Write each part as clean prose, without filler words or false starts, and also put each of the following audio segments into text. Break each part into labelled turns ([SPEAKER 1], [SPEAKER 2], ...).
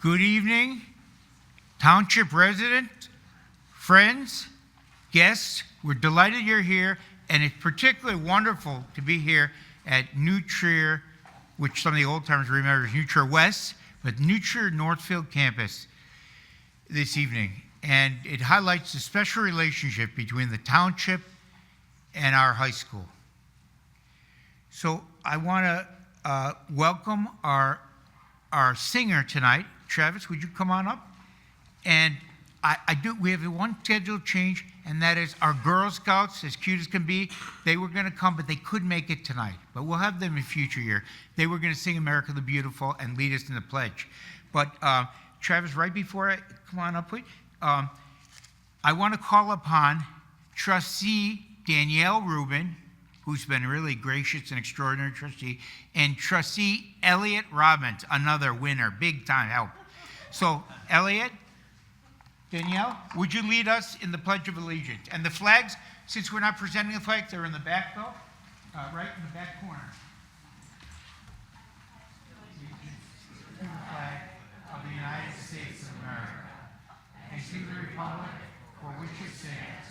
[SPEAKER 1] Good evening, Township residents, friends, guests. We're delighted you're here, and it's particularly wonderful to be here at New Trier, which some of the old timers remember as New Trier West, but New Trier Northfield campus this evening. And it highlights the special relationship between the Township and our high school. So I want to welcome our singer tonight. Travis, would you come on up? And we have one scheduled change, and that is our Girl Scouts, as cute as can be. They were going to come, but they couldn't make it tonight. But we'll have them in future year. They were going to sing America the Beautiful and lead us in the pledge. But Travis, right before I come on up, please, I want to call upon Trustee Danielle Rubin, who's been really gracious and extraordinary trustee, and Trustee Elliot Robbins, another winner, big time help. So, Elliot, Danielle, would you lead us in the Pledge of Allegiance? And the flags, since we're not presenting the flags, they're in the back, though, right in the back corner. To the flag of the United States of America, and to the republic for which it stands,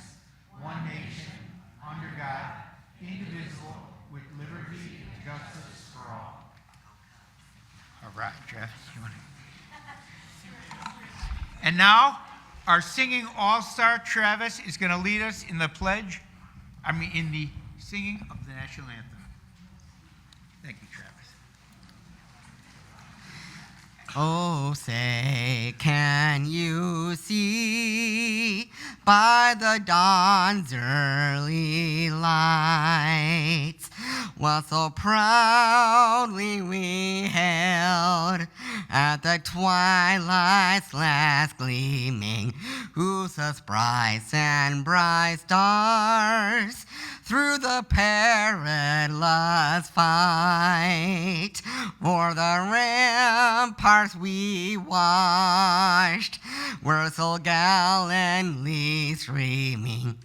[SPEAKER 1] one nation, under God, indivisible, with liberty and justice for all. All right, Jeff, you want to... And now, our singing all-star Travis is going to lead us in the pledge, in the singing of the national anthem. Thank you, Travis.
[SPEAKER 2] Oh, say, can you see by the dawn's early lights what so proudly we held at the twilight's last gleaming, whose bright and bright stars through the perilous fight for the ramparts we watched were so gallantly streaming,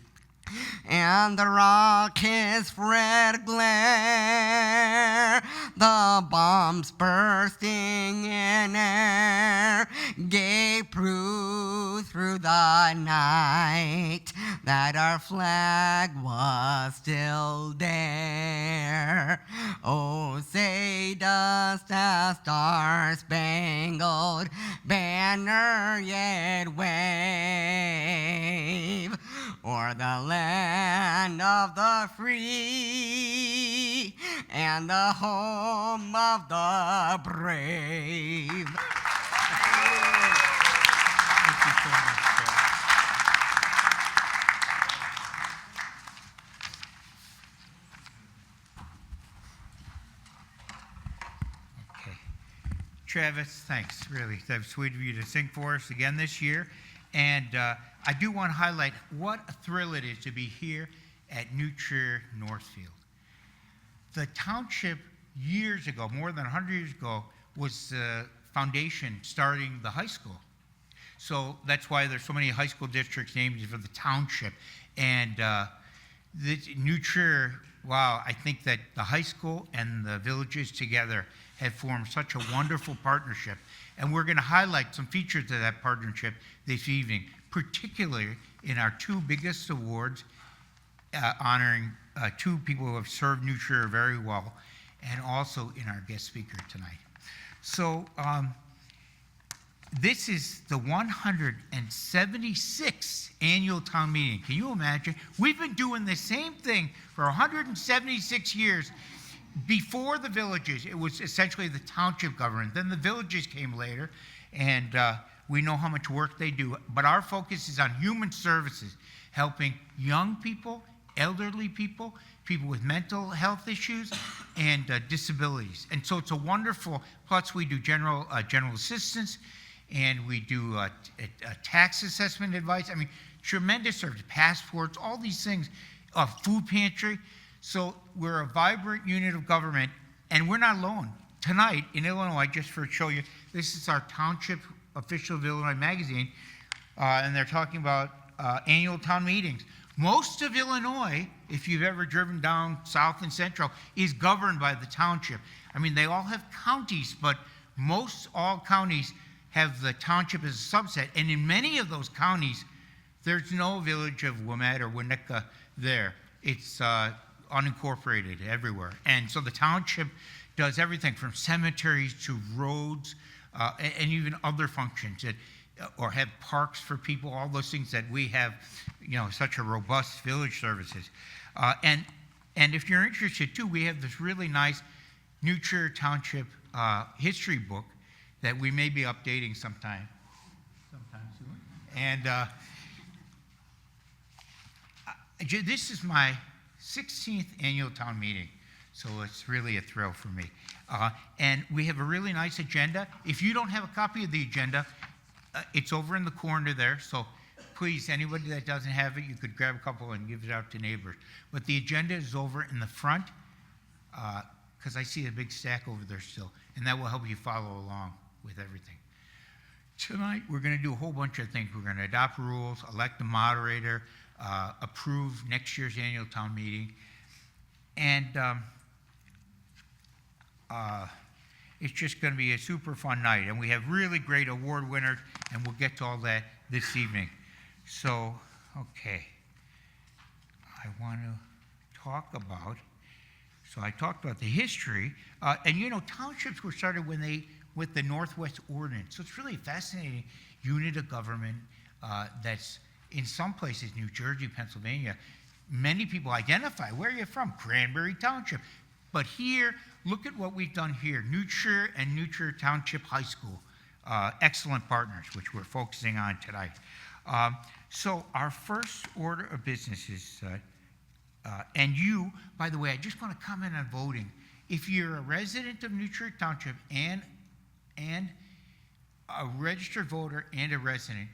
[SPEAKER 2] and the rocket's red glare, the bombs bursting in air, gave proof through the night that our flag was still there. Oh, say does the star-spangled banner yet wave o'er the land of the free and the home of the brave.
[SPEAKER 1] Thank you so much, Travis. Okay. Travis, thanks, really. That was sweet of you to sing for us again this year. And I do want to highlight what a thrill it is to be here at New Trier Northfield. The Township years ago, more than 100 years ago, was the foundation starting the high school. So that's why there's so many high school districts named for the Township. And New Trier, wow, I think that the high school and the villages together have formed such a wonderful partnership. And we're going to highlight some features of that partnership this evening, particularly in our two biggest awards, honoring two people who have served New Trier very well, and also in our guest speaker tonight. So this is the 176th annual town meeting. Can you imagine? We've been doing the same thing for 176 years. Before the villages, it was essentially the township government. Then the villages came later, and we know how much work they do. But our focus is on human services, helping young people, elderly people, people with mental health issues, and disabilities. And so it's a wonderful, plus we do general assistance, and we do a tax assessment advice. Tremendous service, passports, all these things, food pantry. So we're a vibrant unit of government, and we're not alone. Tonight in Illinois, just for show you, this is our Township official of Illinois magazine, and they're talking about annual town meetings. Most of Illinois, if you've ever driven down south and central, is governed by the township. They all have counties, but most all counties have the township as a subset. And in many of those counties, there's no village of Wilmette or Winnetka there. It's unincorporated everywhere. And so the township does everything from cemeteries to roads and even other functions that, or have parks for people, all those things that we have, such a robust village services. And if you're interested too, we have this really nice New Trier Township history book that we may be updating sometime soon. And this is my 16th annual town meeting, so it's really a thrill for me. And we have a really nice agenda. If you don't have a copy of the agenda, it's over in the corner there, so please, anybody that doesn't have it, you could grab a couple and give it out to neighbors. But the agenda is over in the front, because I see a big stack over there still, and that will help you follow along with everything. Tonight, we're going to do a whole bunch of things. We're going to adopt rules, elect a moderator, approve next year's annual town meeting, and it's just going to be a super fun night. And we have really great award winners, and we'll get to all that this evening. So, okay, I want to talk about, so I talked about the history, and townships were started with the Northwest Ordinance. So it's really fascinating unit of government that's in some places, New Jersey, Pennsylvania, many people identify, where are you from? Cranberry Township. But here, look at what we've done here. New Trier and New Trier Township High School, excellent partners, which we're focusing on tonight. So our first order of business is, and you, by the way, I just want to comment on voting. If you're a resident of New Trier Township and a registered voter and a resident,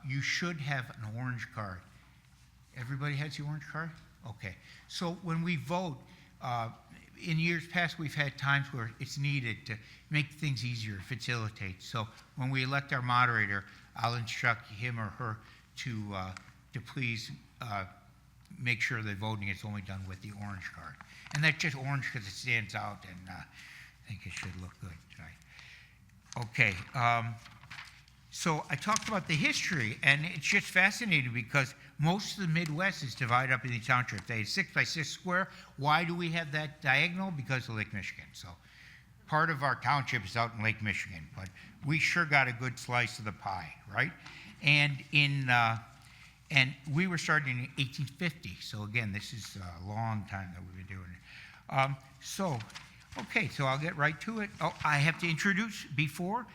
[SPEAKER 1] you should have an orange card. Everybody has the orange card? Okay. So when we vote, in years past, we've had times where it's needed to make things easier, facilitate. So when we elect our moderator, I'll instruct him or her to please make sure that voting is only done with the orange card. And that's just orange because it stands out, and I think it should look good tonight. Okay. So I talked about the history, and it's just fascinating because most of the Midwest is divided up in the township. They had 6 by 6 square. Why do we have that diagonal? Because of Lake Michigan. So part of our township is out in Lake Michigan, but we sure got a good slice of the pie, right? And and we were started in 1850. So again, this is a long time that we've been doing it. So I'll get right to it. Oh, I have to introduce before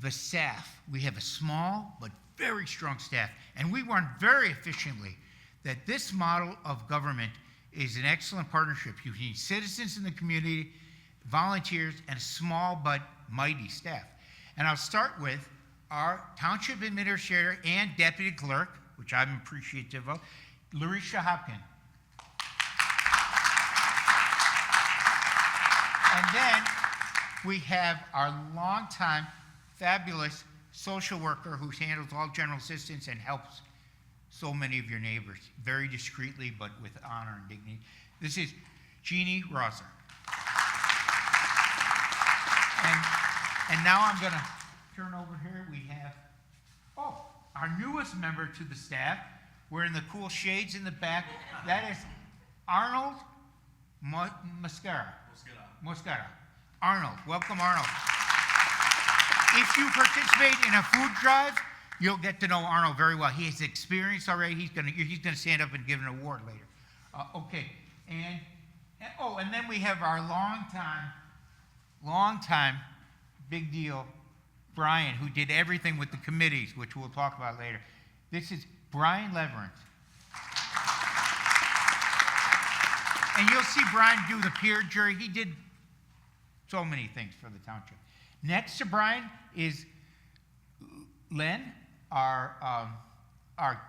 [SPEAKER 1] the staff. We have a small but very strong staff, and we run very efficiently. That this model of government is an excellent partnership. You need citizens in the community, volunteers, and a small but mighty staff. And I'll start with our township administrator and deputy clerk, which I'm appreciative of, Larisha Hopkin. And then we have our longtime fabulous social worker who handles all general assistance and helps so many of your neighbors, very discreetly but with honor and dignity. This is Jeannie Rosser. And now I'm going to turn over here. We have, our newest member to the staff. We're in the cool shades in the back. That is Arnold Mosquera. Arnold, welcome Arnold. If you participate in a food drive, you'll get to know Arnold very well. He has experience already. He's gonna stand up and give an award later. Okay, and then we have our long time, big deal, Brian, who did everything with the committees, which we'll talk about later. This is Brian Leverance. And you'll see Brian do the peer jury. He did so many things for the township. Next to Brian is Len, our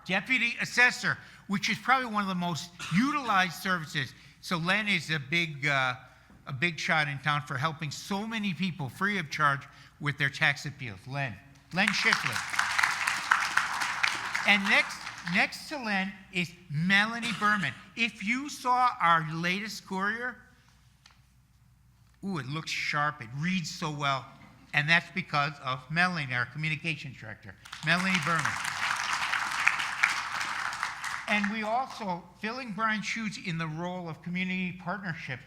[SPEAKER 1] deputy assessor, which is probably one of the most utilized services. So Len is a big shot in town for helping so many people free of charge with their tax appeals. Len Schifflin. And next to Len is Melanie Berman. If you saw our latest courier, it looks sharp. It reads so well. And that's because of Melanie, our communications director, Melanie Berman. And we also, filling Brian's shoes in the role of community partnership,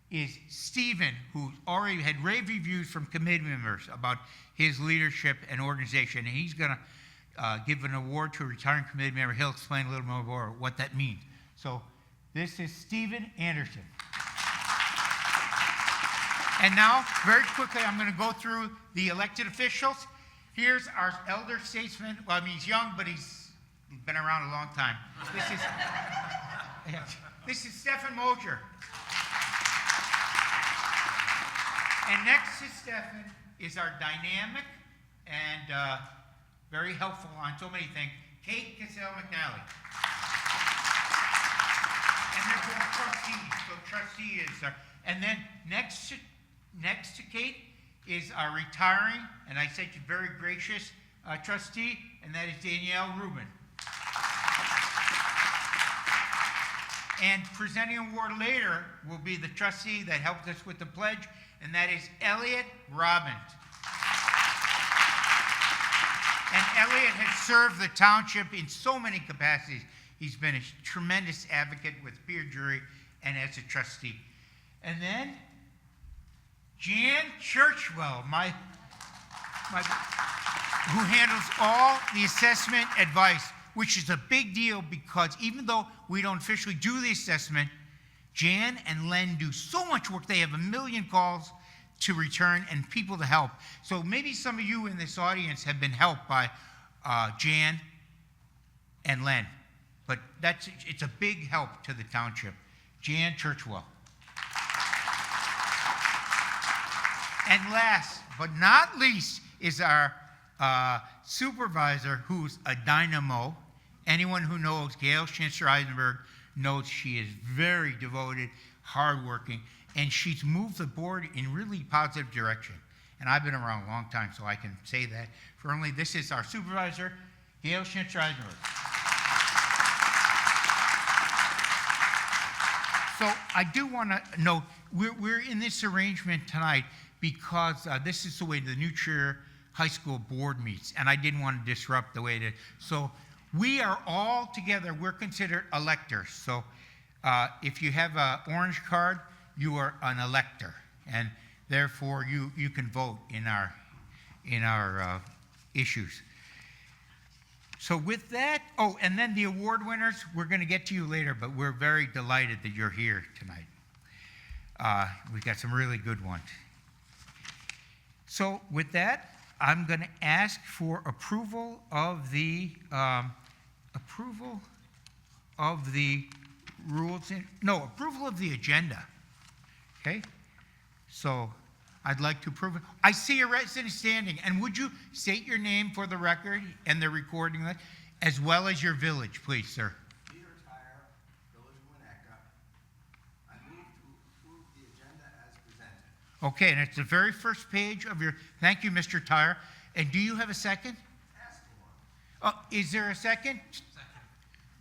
[SPEAKER 1] is Stephen, who already had rave reviews from committee members about his leadership and organization. And he's going to give an award to a retiring committee member. He'll explain a little more what that means. So this is Stephen Anderson. And now, very quickly, I'm going to go through the elected officials. Here's our elder statesman. Well, I mean, he's young, but he's been around a long time. This is Stephen Moser. And next to Stephen is our dynamic and very helpful on so many things, Kate Cassell-McNally. And they're both trustees, so trustee is, and then next to Kate is our retiring, and I said she's very gracious trustee, and that is Danielle Rubin. And presenting an award later will be the trustee that helped us with the pledge, and that is Elliot Robbins. And Elliot has served the township in so many capacities. He's been a tremendous advocate with peer jury and as a trustee. And then Jan Churchwell, who handles all the assessment advice, which is a big deal because even though we don't officially do the assessment, Jan and Len do so much work. They have a million calls to return and people to help. So maybe some of you in this audience have been helped by Jan and Len. But it's a big help to the township. Jan Churchwell. And last but not least is our supervisor, who's a dynamo. Anyone who knows Gail Schinster-Eisenberg knows she is very devoted, hardworking, and she's moved the board in really positive direction. And I've been around a long time, so I can say that firmly. This is our supervisor, Gail Schinster-Eisenberg. So I do want to note, we're in this arrangement tonight because this is the way the New Trier High School board meets, and I didn't want to disrupt the way it is. So we are all together, we're considered electors. So if you have an orange card, you are an elector, and therefore you can vote in our issues. So with that, and then the award winners, we're going to get to you later, but we're very delighted that you're here tonight. We've got some really good ones. So with that, I'm going to ask for approval of the rules. Approval of the agenda. Okay? So I'd like to approve it. I see a resident standing, and would you state your name for the record and the recording, as well as your village, please, sir?
[SPEAKER 3] Peter Tyre, Village of Winnetka. I move to approve the agenda as presented.
[SPEAKER 1] Okay, and it's the very first page of your, thank you, Mr. Tyre. And do you have a second?
[SPEAKER 3] Ask for one.
[SPEAKER 1] Is there a second?
[SPEAKER 4] Second.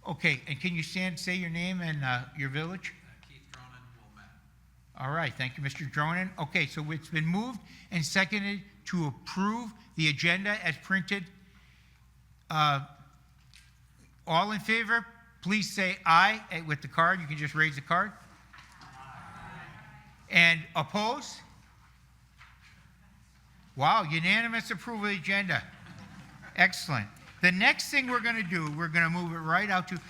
[SPEAKER 1] Okay, and can you say your name and your village?
[SPEAKER 4] Keith Dronin, Wilmette.
[SPEAKER 1] All right, thank you, Mr. Dronin. Okay, so it's been moved and seconded to approve the agenda as printed. All in favor, please say aye with the card. You can just raise the card. Aye. And opposed? Wow, unanimous approval of the agenda. Excellent. The next thing we're going to do, we're going to move it right out to,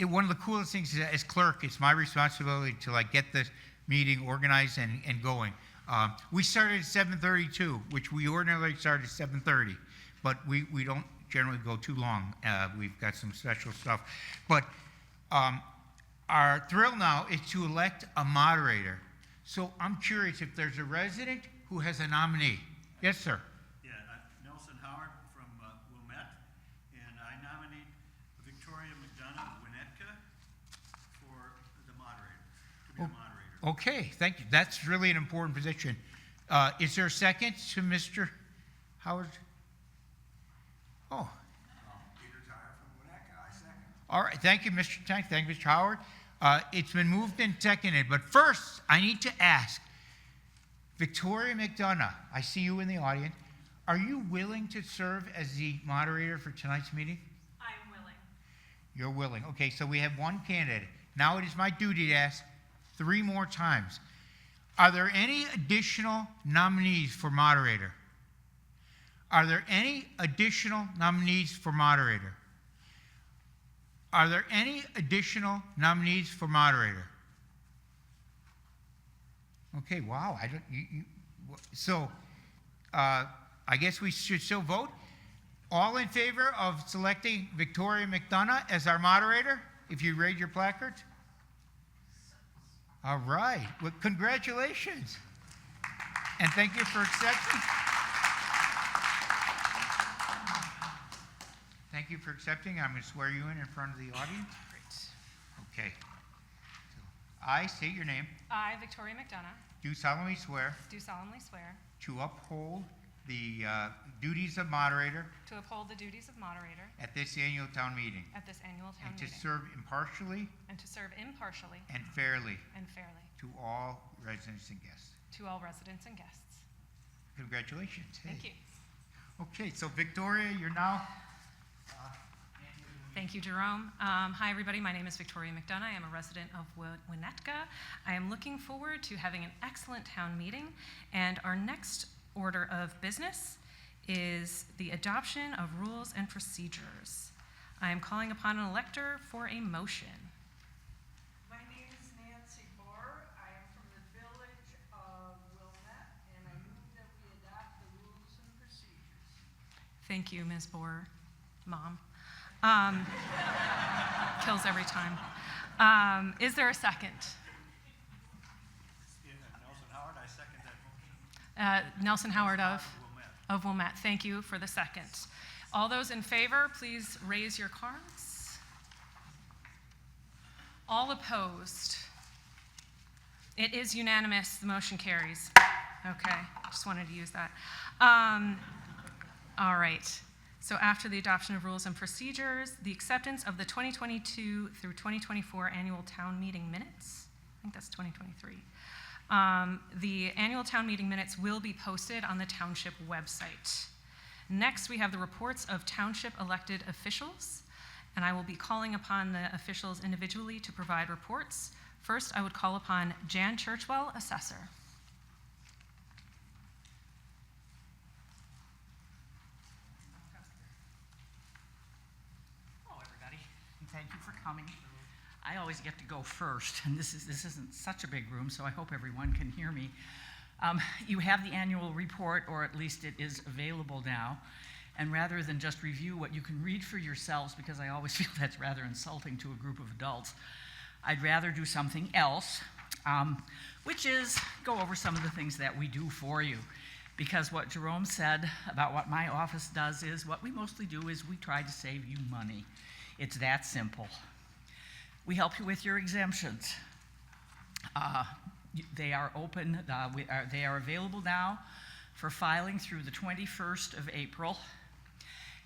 [SPEAKER 1] one of the coolest things is, as clerk, it's my responsibility to get this meeting organized and going. We started at 7:32, which we ordinarily start at 7:30, but we don't generally go too long. We've got some special stuff. But our thrill now is to elect a moderator. So I'm curious if there's a resident who has a nominee. Yes, sir.
[SPEAKER 5] Yeah, Nelson Howard from Wilmette, and I nominate Victoria McDonough of Winnetka for the moderator, to be the moderator.
[SPEAKER 1] Okay, thank you. That's really an important position. Is there a second to Mr. Howard? Oh.
[SPEAKER 3] Peter Tyre from Winnetka, I second.
[SPEAKER 1] All right, thank you, Mr. Tank. Thank you, Mr. Howard. It's been moved and seconded, but first, I need to ask, Victoria McDonough, I see you in the audience. Are you willing to serve as the moderator for tonight's meeting?
[SPEAKER 4] I'm willing.
[SPEAKER 1] You're willing. Okay, so we have one candidate. Now it is my duty to ask 3 more times. Are there any additional nominees for moderator? Are there any additional nominees for moderator? Are there any additional nominees for moderator? Okay, wow. I guess we should still vote. All in favor of selecting Victoria McDonough as our moderator, if you raise your placard? All right. Well, congratulations. And thank you for accepting. Thank you for accepting. I'm going to swear you in front of the audience. Okay. So, I state your name.
[SPEAKER 4] I, Victoria McDonough,
[SPEAKER 1] Do solemnly swear
[SPEAKER 4] do solemnly swear
[SPEAKER 1] to uphold the duties of moderator
[SPEAKER 4] to uphold the duties of moderator
[SPEAKER 1] at this annual town meeting
[SPEAKER 4] at this annual town
[SPEAKER 1] and to
[SPEAKER 4] meeting
[SPEAKER 1] serve impartially
[SPEAKER 4] and to serve impartially
[SPEAKER 1] and fairly
[SPEAKER 4] and fairly
[SPEAKER 1] to all residents and guests.
[SPEAKER 4] to all residents and guests.
[SPEAKER 1] Congratulations. Hey.
[SPEAKER 4] Thank you.
[SPEAKER 1] Okay, so Victoria, you're now.
[SPEAKER 4] Thank you, Jerome. Hi, everybody. My name is Victoria McDonough. I am a resident of Winnetka. I am looking forward to having an excellent town meeting, and our next order of business is the adoption of rules and procedures. I am calling upon an elector for a motion.
[SPEAKER 6] My name is Nancy Bohr. I am from the village of Wilmette, and I move that we adopt the rules and procedures.
[SPEAKER 4] Thank you, Ms. Bohr, Mom. Kills every time. Is there a second?
[SPEAKER 5] Nelson Howard, I second that motion.
[SPEAKER 4] Nelson Howard
[SPEAKER 5] Wilmette.
[SPEAKER 4] of Wilmette. Thank you for the second. All those in favor, please raise your cards. All opposed? It is unanimous. The motion carries. Okay, just wanted to use that. All right. So after the adoption of rules and procedures, the acceptance of the 2022 through 2024 annual town meeting minutes. I think that's 2023. The annual town meeting minutes will be posted on the Township website. Next, we have the reports of Township elected officials, and I will be calling upon the officials individually to provide reports. First, I would call upon Jan Churchwell, assessor.
[SPEAKER 2] Hello, everybody, and thank you for coming. I always get to go first, and this isn't such a big room, so I hope everyone can hear me. You have the annual report, or at least it is available now, and rather than just review what you can read for yourselves, because I always feel that's rather insulting to a group of adults, I'd rather do something else, which is go over some of the things that we do for you. Because what Jerome said about what my office does is, what we mostly do is we try to save you money. It's that simple. We help you with your exemptions. They are open, they are available now for filing through the 21st of April.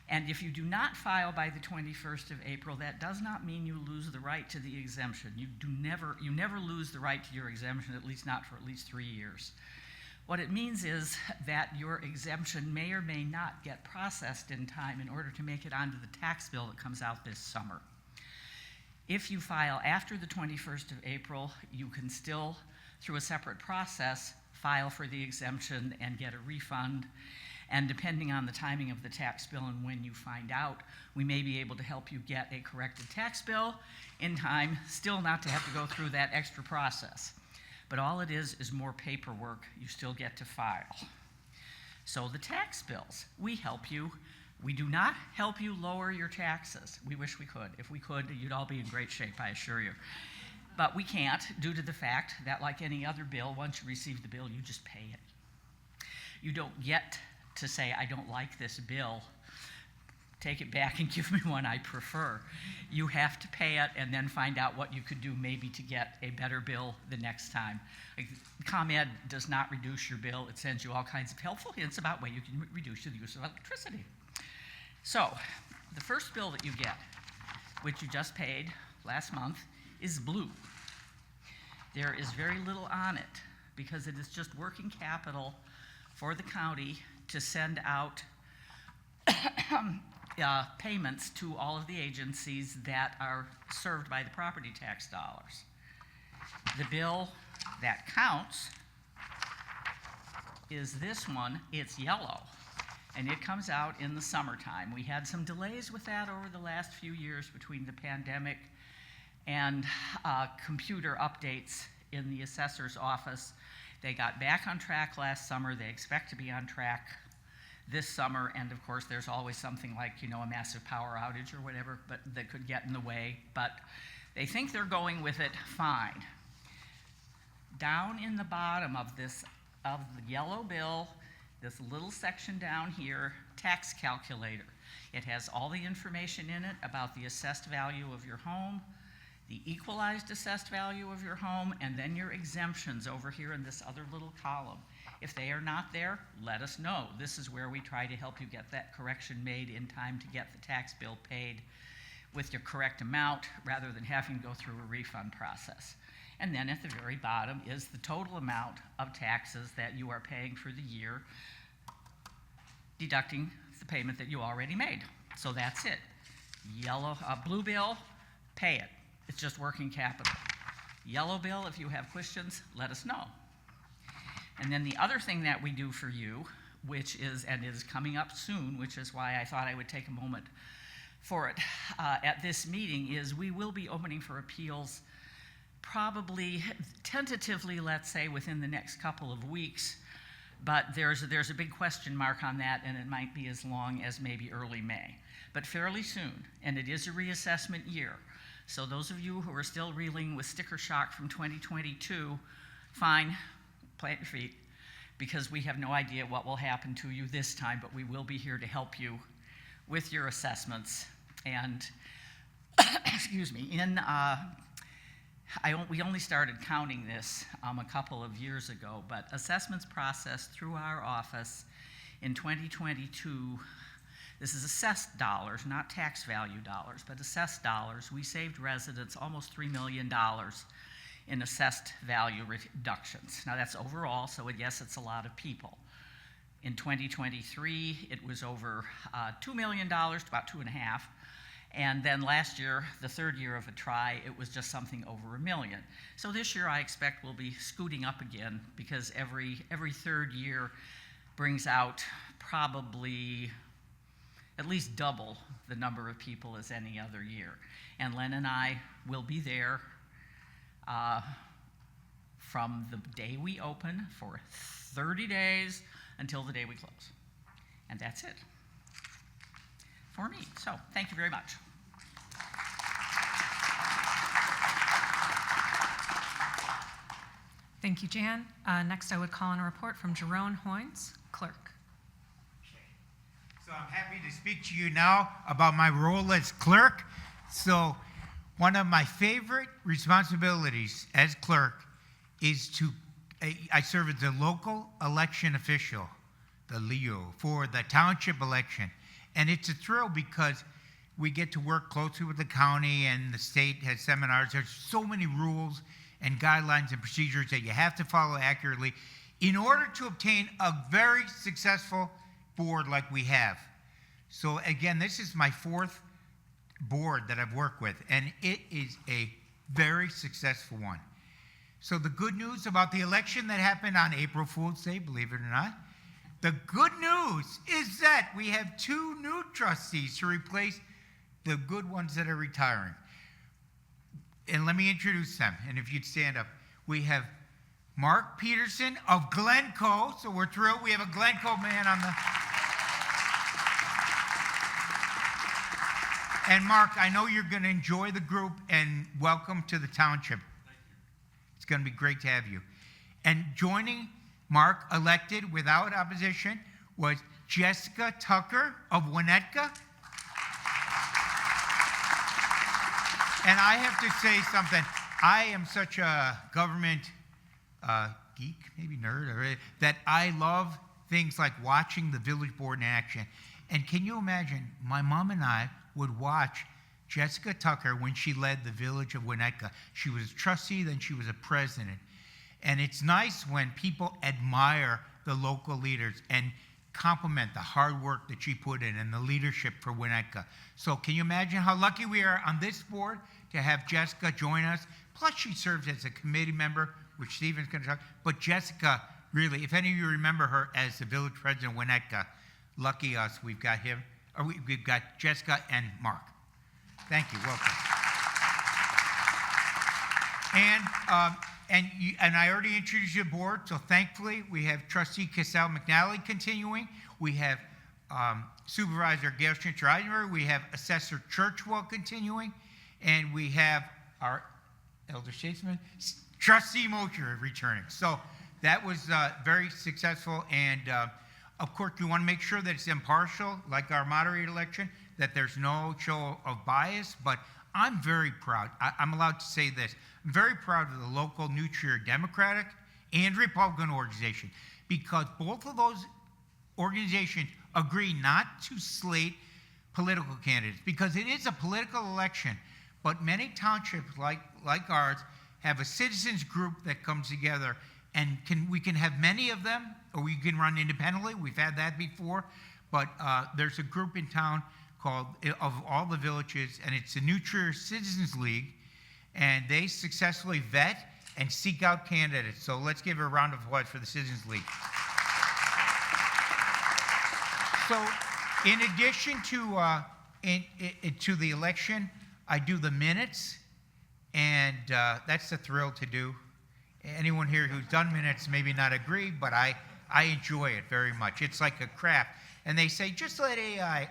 [SPEAKER 2] And if you do not file by the 21st of April, that does not mean you lose the right to the exemption. You never lose the right to your exemption, at least not for at least 3 years. What it means is that your exemption may or may not get processed in time in order to make it onto the tax bill that comes out this summer. If you file after the 21st of April, you can still, through a separate process, file for the exemption and get a refund. And depending on the timing of the tax bill and when you find out, we may be able to help you get a corrected tax bill in time, still not to have to go through that extra process. But all it is more paperwork. You still get to file. So the tax bills, we help you. We do not help you lower your taxes. We wish we could. If we could, you'd all be in great shape, I assure you. But we can't, due to the fact that, like any other bill, once you receive the bill, you just pay it. You don't get to say, I don't like this bill, take it back and give me one I prefer. You have to pay it and then find out what you could do maybe to get a better bill the next time. Like, ComEd does not reduce your bill. It sends you all kinds of helpful hints about where you can reduce the use of electricity. So, the first bill that you get, which you just paid last month, is blue. There is very little on it. because it is just working capital for the county to send out payments to all of the agencies that are served by the property tax dollars. The bill that counts is this one. It's yellow, and it comes out in the summertime. We had some delays with that over the last few years between the pandemic and computer updates in the assessor's office. They got back on track last summer. They expect to be on track this summer, and of course there's always something like, you know, a massive power outage or whatever, but that could get in the way, but they think they're going with it fine. Down in the bottom of the yellow bill, this little section down here, tax calculator. It has all the information in it about the assessed value of your home, the equalized assessed value of your home, and then your exemptions over here in this other little column. If they are not there, let us know. This is where we try to help you get that correction made in time to get the tax bill paid with your correct amount rather than having to go through a refund process. And then at the very bottom is the total amount of taxes that you are paying for the year, deducting the payment that you already made. So that's it. Blue bill, pay it. It's just working capital. Yellow bill, if you have questions, let us know. And then the other thing that we do for you, which is, and it is coming up soon, which is why I thought I would take a moment for it at this meeting, is we will be opening for appeals probably tentatively, let's say, within the next couple of weeks. But there's a big question mark on that, and it might be as long as maybe early May, but fairly soon. And it is a reassessment year. So those of you who are still reeling with sticker shock from 2022, fine, plant your feet, because we have no idea what will happen to you this time, but we will be here to help you with your assessments. And, excuse me, we only started counting this a couple of years ago, but assessments processed through our office in 2022, this is assessed dollars, not tax value dollars, but assessed dollars. We saved residents almost $3 million in assessed value reductions. Now that's overall, so yes, it's a lot of people. In 2023, it was over $2 million, about 2.5. And then last year, the third year of a try, it was just something over $1 million. So this year I expect we'll be scooting up again, because every third year brings out probably at least double the number of people as any other year. And Len and I will be there from the day we open for 30 days until the day we close. And that's it for me. So thank you very much.
[SPEAKER 4] Thank you, Jan. Next, I would call on a report from Jerome Hoynes, clerk.
[SPEAKER 1] So I'm happy to speak to you now about my role as clerk. So one of my favorite responsibilities as clerk is I serve as the local election official, the LEO, for the township election. And it's a thrill because we get to work closely with the county, and the state has seminars. There's so many rules and guidelines and procedures that you have to follow accurately in order to obtain a very successful board like we have. So again, this is my fourth board that I've worked with, and it is a very successful one. So the good news about the election that happened on April Fool's Day, believe it or not, the good news is that we have 2 new trustees to replace the good ones that are retiring. And let me introduce them, and if you'd stand up. We have Mark Peterson of Glencoe, so we're thrilled. We have a Glencoe man on the... And Mark, I know you're going to enjoy the group, and welcome to the township.
[SPEAKER 5] Thank you.
[SPEAKER 1] It's going to be great to have you. And joining Mark, elected without opposition, was Jessica Tucker of Winnetka. And I have to say something. I am such a government geek, maybe nerd, that I love things like watching the village board in action. And can you imagine, my mom and I would watch Jessica Tucker when she led the village of Winnetka. She was a trustee, then she was a president. And it's nice when people admire the local leaders and compliment the hard work that she put in and the leadership for Winnetka. So can you imagine how lucky we are on this board to have Jessica join us? Plus, she serves as a committee member, which Stephen's going to talk. But Jessica, really, if any of you remember her as the village president of Winnetka, lucky us, we've got him, or we've got Jessica and Mark. Thank you. Welcome. And I already introduced you to the board, so thankfully we have Trustee Cassell McNally continuing. We have Supervisor Gail Schinter-Eisenberg. We have Assessor Churchwell continuing. And we have our elder statesman, Trustee Mosher, returning. So that was very successful. And of course, we want to make sure that it's impartial, like our moderator election, that there's no show of bias. But I'm very proud. I'm allowed to say this. I'm very proud of the local New Trier Democratic and Republican organization, because both of those organizations agree not to slate political candidates, because it is a political election. But many townships like ours have a citizens group that comes together, and we can have many of them, or we can run independently. We've had that before. But there's a group in town called of all the villages, and it's the New Trier Citizens League, and they successfully vet and seek out candidates. So let's give a round of applause for the Citizens League. So in addition to the election, I do the minutes, and that's a thrill to do. Anyone here who's done minutes maybe not agree, but I enjoy it very much. It's like a craft. And they say, just let AI,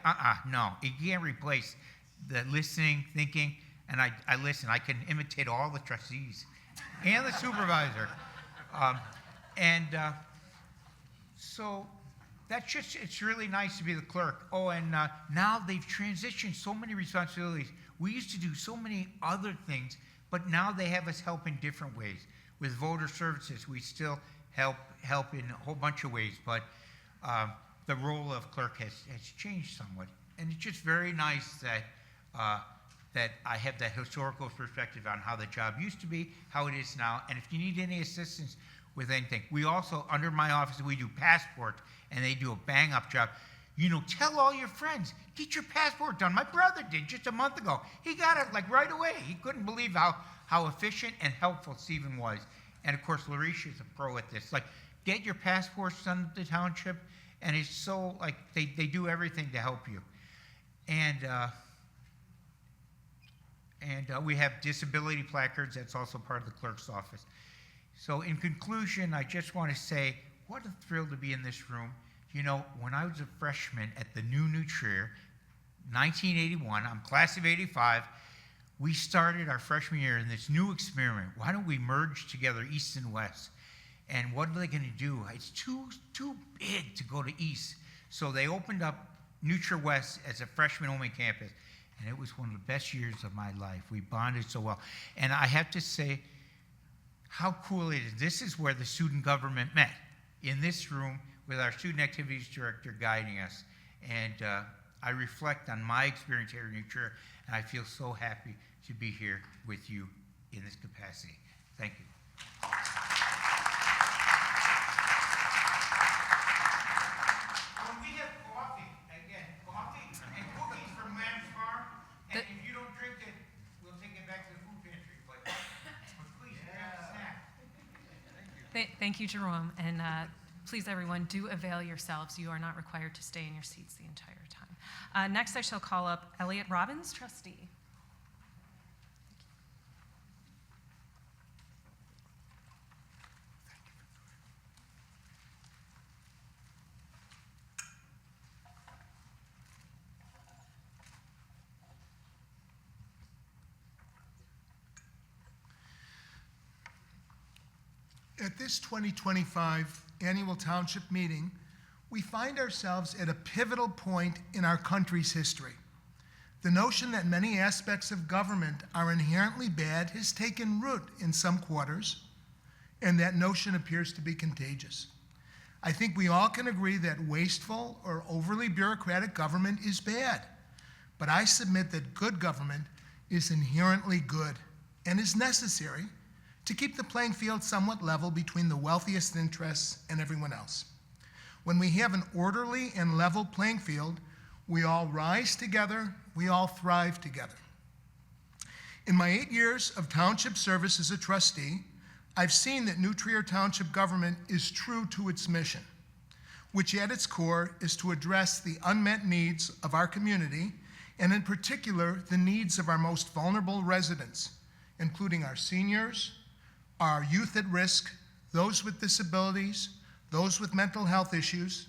[SPEAKER 1] no, it can't replace the listening, thinking, and I listen. I can imitate all the trustees and the supervisor. So that's just, it's really nice to be the clerk. Oh, and now they've transitioned so many responsibilities. We used to do so many other things, but now they have us help in different ways. With voter services, we still help in a whole bunch of ways, but the role of clerk has changed somewhat. And it's just very nice that that I have that historical perspective on how the job used to be, how it is now. And if you need any assistance with anything, we also, under my office, we do passport, and they do a bang-up job. You know, tell all your friends, get your passport done. My brother did just a month ago. He got it like right away. He couldn't believe how efficient and helpful Stephen was. And of course, Larisha is a pro at this. Like, get your passports done at the township, and it's so, like, they do everything to help you. And we have disability placards. That's also part of the clerk's office. So in conclusion, I just want to say, what a thrill to be in this room. You know, when I was a freshman at the New Trier, 1981, I'm class of 85, we started our freshman year in this new experiment. Why don't we merge together East and West? And what are they going to do? It's too big to go to East. So they opened up New Trier West as a freshman-only campus. And it was one of the best years of my life. We bonded so well. And I have to say, how cool it is. This is where the student government met, in this room with our student activities director guiding us. And I reflect on my experience here in New Trier, and I feel so happy to be here with you in this capacity. Thank you. When we have coffee, again, coffee and cookies from Lamb's Farm, and if you don't drink it, we'll take it back to the food pantry. But please, grab a snack.
[SPEAKER 4] Thank you, Jerome. And please, everyone, do avail yourselves. You are not required to stay in your seats the entire time. Next, I shall call up Elliot Robbins, trustee.
[SPEAKER 7] At this 2025 annual township meeting, we find ourselves at a pivotal point in our country's history. The notion that many aspects of government are inherently bad has taken root in some quarters, and that notion appears to be contagious. I think we all can agree that wasteful or overly bureaucratic government is bad, but I submit that good government is inherently good and is necessary to keep the playing field somewhat level between the wealthiest interests and everyone else. When we have an orderly and level playing field, we all rise together, we all thrive together. In my 8 years of township service as a trustee, I've seen that New Trier Township government is true to its mission, which at its core is to address the unmet needs of our community, and in particular, the needs of our most vulnerable residents, including our seniors, our youth at risk, those with disabilities, those with mental health issues,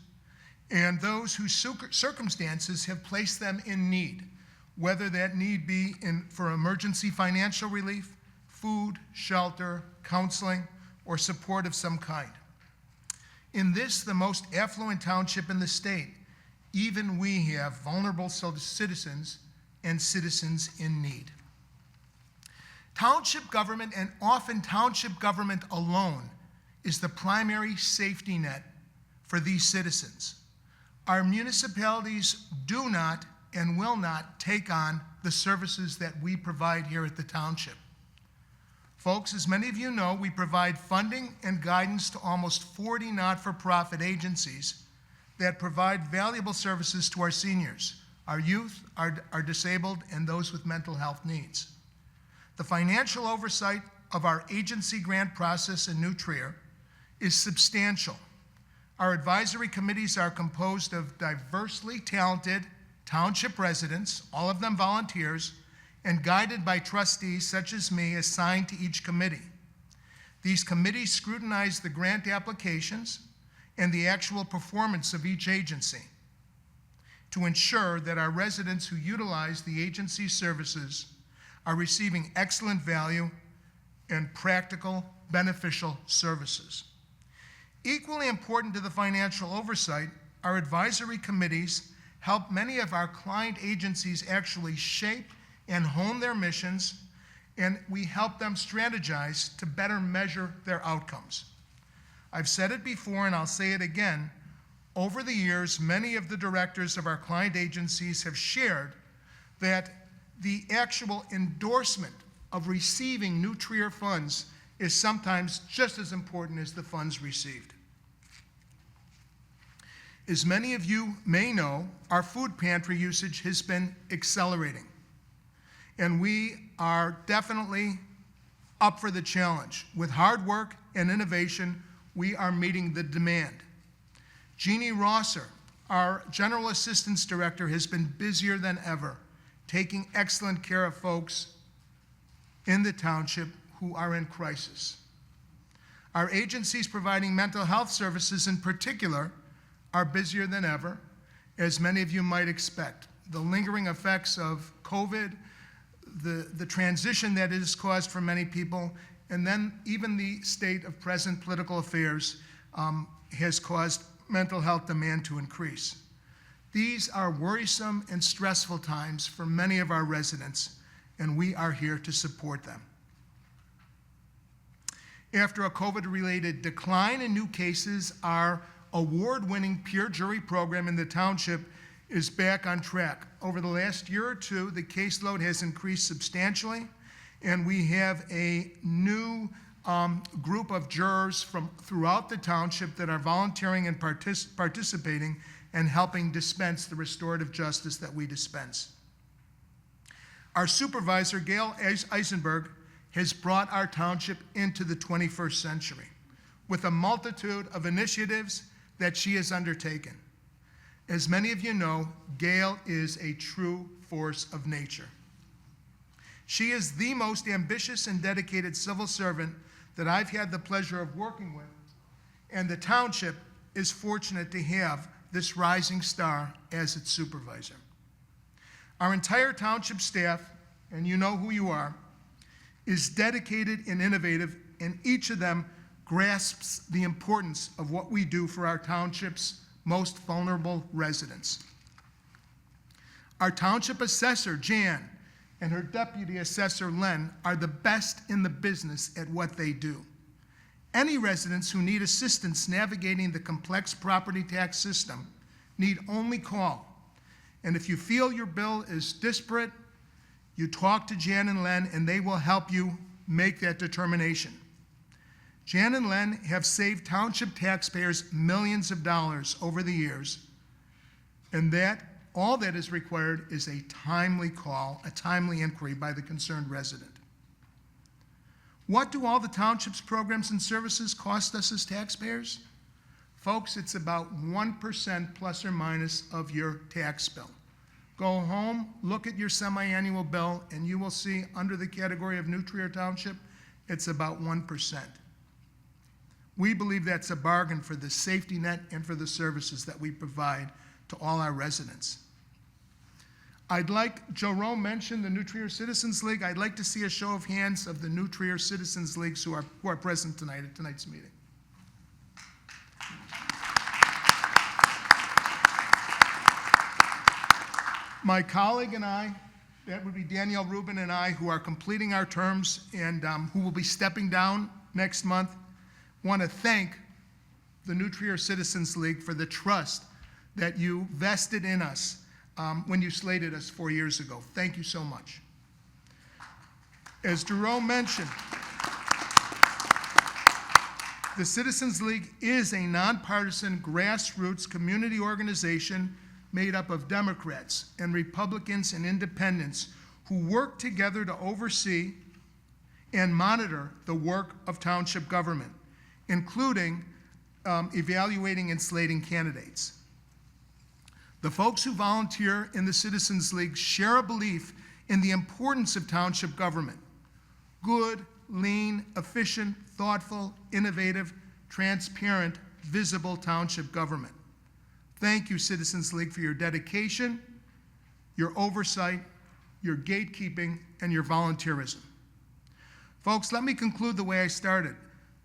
[SPEAKER 7] and those whose circumstances have placed them in need, whether that need be for emergency financial relief, food, shelter, counseling, or support of some kind. In this, the most affluent township in the state, even we have vulnerable citizens and citizens in need. Township government, and often township government alone, is the primary safety net for these citizens. Our municipalities do not and will not take on the services that we provide here at the township. Folks, as many of you know, we provide funding and guidance to almost 40 not-for-profit agencies that provide valuable services to our seniors, our youth, our disabled, and those with mental health needs. The financial oversight of our agency grant process in New Trier is substantial. Our advisory committees are composed of diversely talented township residents, all of them volunteers, and guided by trustees such as me assigned to each committee. These committees scrutinize the grant applications and the actual performance of each agency to ensure that our residents who utilize the agency's services are receiving excellent value and practical, beneficial services. Equally important to the financial oversight, our advisory committees help many of our client agencies actually shape and hone their missions, and we help them strategize to better measure their outcomes. I've said it before and I'll say it again. Over the years, many of the directors of our client agencies have shared that the actual endorsement of receiving New Trier funds is sometimes just as important as the funds received. As many of you may know, our food pantry usage has been accelerating, and we are definitely up for the challenge. With hard work and innovation, we are meeting the demand. Jeannie Rosser, our General Assistance Director, has been busier than ever, taking excellent care of folks in the township who are in crisis. Our agencies providing mental health services in particular are busier than ever, as many of you might expect. The lingering effects of COVID, the transition that it has caused for many people, and then even the state of present political affairs has caused mental health demand to increase. These are worrisome and stressful times for many of our residents, and we are here to support them. After a COVID-related decline in new cases, our award-winning peer jury program in the township is back on track. Over the last year or two, the caseload has increased substantially, and we have a new group of jurors from throughout the township that are volunteering and participating and helping dispense the restorative justice that we dispense. Our supervisor, Gail Eisenberg, has brought our township into the 21st century with a multitude of initiatives that she has undertaken. As many of you know, Gail is a true force of nature. She is the most ambitious and dedicated civil servant that I've had the pleasure of working with, and the township is fortunate to have this rising star as its supervisor. Our entire township staff, and you know who you are, is dedicated and innovative, and each of them grasps the importance of what we do for our township's most vulnerable residents. Our township assessor, Jan, and her deputy assessor, Len, are the best in the business at what they do. Any residents who need assistance navigating the complex property tax system need only call. And if you feel your bill is disparate, you talk to Jan and Len, and they will help you make that determination. Jan and Len have saved township taxpayers millions of dollars over the years, and that all that is required is a timely call, a timely inquiry by the concerned resident. What do all the township's programs and services cost us as taxpayers? Folks, it's about 1% plus or minus of your tax bill. Go home, look at your semi-annual bill, and you will see under the category of New Trier Township, it's about 1%. We believe that's a bargain for the safety net and for the services that we provide to all our residents. Jerome mentioned the New Trier Citizens League. I'd like to see a show of hands of the New Trier Citizens Leagues who are present tonight at tonight's meeting. My colleague and I, that would be Danielle Rubin and I, who are completing our terms and who will be stepping down next month, want to thank the New Trier Citizens League for the trust that you vested in us when you slated us 4 years ago. Thank you so much. As Jerome mentioned, the Citizens League is a nonpartisan grassroots community organization made up of Democrats and Republicans and independents who work together to oversee and monitor the work of township government, including evaluating and slating candidates. The folks who volunteer in the Citizens League share a belief in the importance of township government. Good, lean, efficient, thoughtful, innovative, transparent, visible township government. Thank you, Citizens League, for your dedication, your oversight, your gatekeeping, and your volunteerism. Folks, let me conclude the way I started.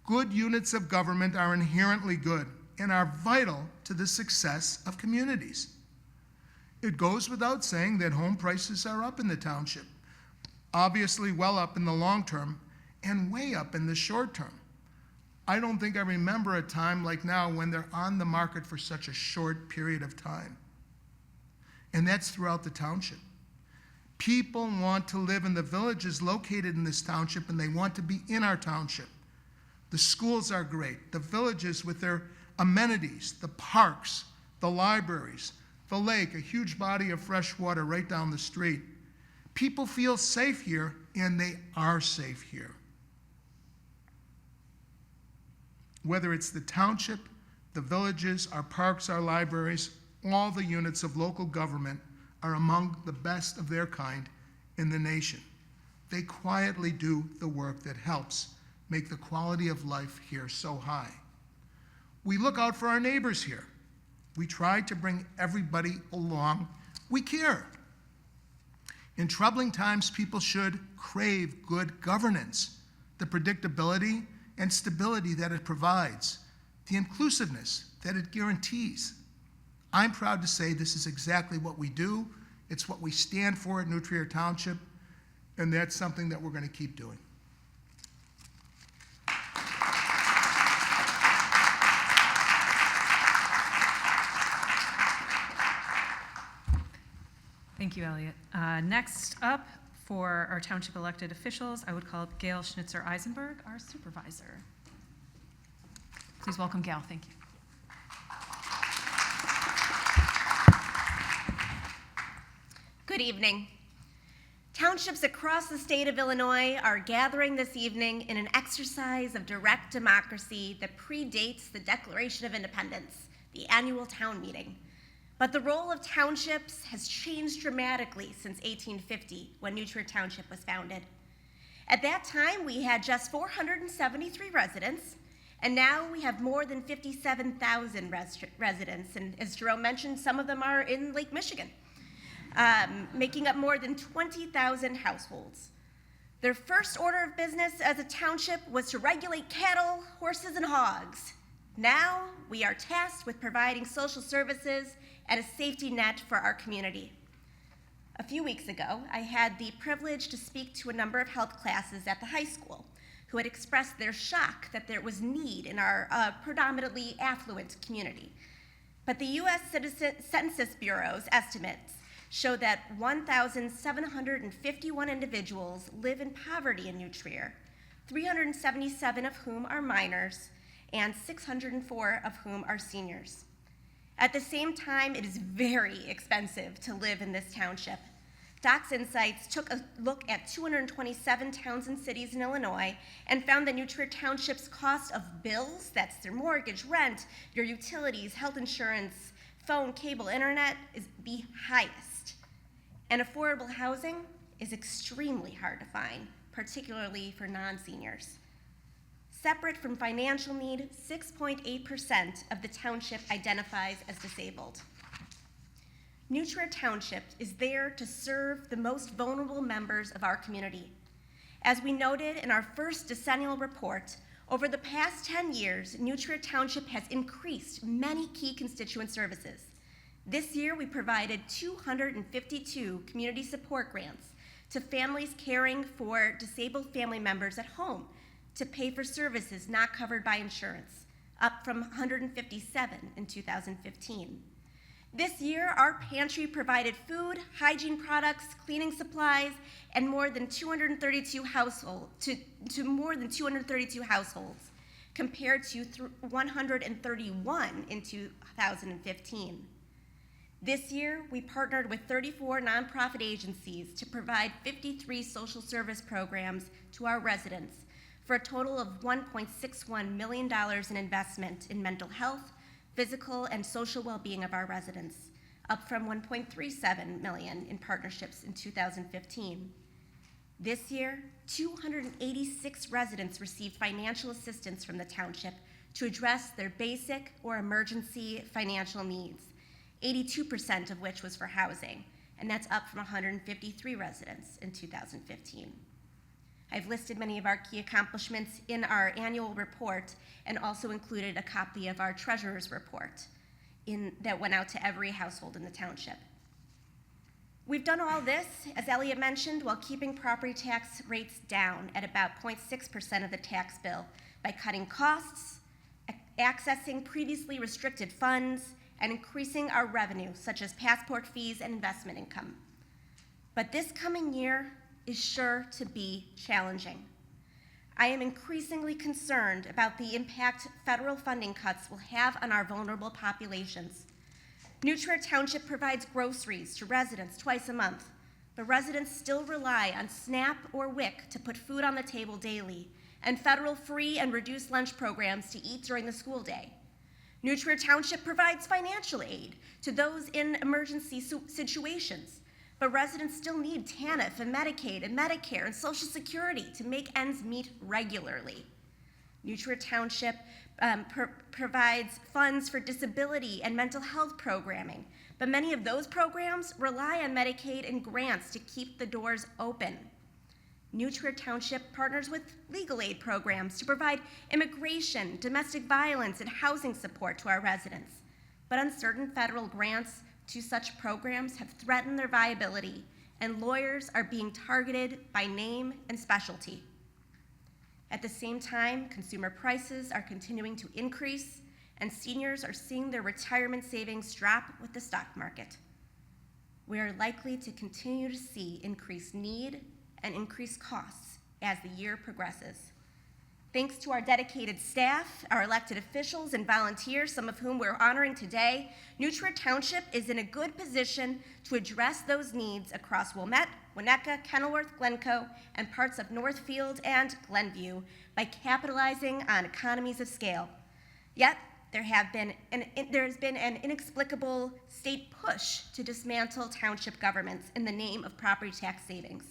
[SPEAKER 7] Good units of government are inherently good and are vital to the success of communities. It goes without saying that home prices are up in the township, obviously well up in the long term and way up in the short term. I don't think I remember a time like now when they're on the market for such a short period of time. And that's throughout the township. People want to live in the villages located in this township, and they want to be in our township. The schools are great. The villages with their amenities, the parks, the libraries, the lake, a huge body of fresh water right down the street. People feel safe here, and they are safe here. Whether it's the township, the villages, our parks, our libraries, all the units of local government are among the best of their kind in the nation. They quietly do the work that helps make the quality of life here so high. We look out for our neighbors here. We try to bring everybody along. We care. In troubling times, people should crave good governance, the predictability and stability that it provides, the inclusiveness that it guarantees. I'm proud to say this is exactly what we do. It's what we stand for at New Trier Township, and that's something that we're going to keep doing.
[SPEAKER 4] Thank you, Elliot. Next up, for our township elected officials, I would call up Gail Schnitzer-Eisenberg, our supervisor. Please welcome Gail. Thank you.
[SPEAKER 8] Good evening. Townships across the state of Illinois are gathering this evening in an exercise of direct democracy that predates the Declaration of Independence, the annual town meeting. But the role of townships has changed dramatically since 1850, when New Trier Township was founded. At that time, we had just 473 residents, and now we have more than 57,000 residents. And as Jerome mentioned, some of them are in Lake Michigan, making up more than 20,000 households. Their first order of business as a township was to regulate cattle, horses, and hogs. Now we are tasked with providing social services and a safety net for our community. A few weeks ago, I had the privilege to speak to a number of health classes at the high school who had expressed their shock that there was need in our predominantly affluent community. But the U.S. Census Bureau's estimates show that 1,751 individuals live in poverty in New Trier, 377 of whom are minors, and 604 of whom are seniors. At the same time, it is very expensive to live in this township. Docs Insights took a look at 227 towns and cities in Illinois and found that New Trier Township's cost of bills, that's their mortgage, rent, your utilities, health insurance, phone, cable, internet, is the highest. And affordable housing is extremely hard to find, particularly for non-seniors. Separate from financial need, 6.8% of the township identifies as disabled. New Trier Township is there to serve the most vulnerable members of our community. As we noted in our first decennial report, over the past 10 years, New Trier Township has increased many key constituent services. This year, we provided 252 community support grants to families caring for disabled family members at home to pay for services not covered by insurance, up from 157 in 2015. This year, our pantry provided food, hygiene products, cleaning supplies, and more than 232 households, more than 232 households, compared to 131 in 2015. This year, we partnered with 34 nonprofit agencies to provide 53 social service programs to our residents for a total of $1.61 million in investment in mental health, physical and social well-being of our residents, up from $1.37 million in partnerships in 2015. This year, 286 residents received financial assistance from the township to address their basic or emergency financial needs, 82% of which was for housing, and that's up from 153 residents in 2015. I've listed many of our key accomplishments in our annual report and also included a copy of our treasurer's report that went out to every household in the township. We've done all this, as Elliot mentioned, while keeping property tax rates down at about 0.6% of the tax bill by cutting costs, accessing previously restricted funds, and increasing our revenue, such as passport fees and investment income. But this coming year is sure to be challenging. I am increasingly concerned about the impact federal funding cuts will have on our vulnerable populations. New Trier Township provides groceries to residents twice a month, but residents still rely on SNAP or WIC to put food on the table daily, and federal free and reduced lunch programs to eat during the school day. New Trier Township provides financial aid to those in emergency situations, but residents still need TANF and Medicaid and Medicare and Social Security to make ends meet regularly. New Trier Township provides funds for disability and mental health programming, but many of those programs rely on Medicaid and grants to keep the doors open. New Trier Township partners with legal aid programs to provide immigration, domestic violence, and housing support to our residents, but uncertain federal grants to such programs have threatened their viability, and lawyers are being targeted by name and specialty. At the same time, consumer prices are continuing to increase, and seniors are seeing their retirement savings drop with the stock market. We are likely to continue to see increased need and increased costs as the year progresses. Thanks to our dedicated staff, our elected officials, and volunteers, some of whom we're honoring today, New Trier Township is in a good position to address those needs across Wilmette, Winnetka, Kenilworth, Glencoe, and parts of Northfield and Glenview by capitalizing on economies of scale. Yet, there has been an inexplicable state push to dismantle township governments in the name of property tax savings.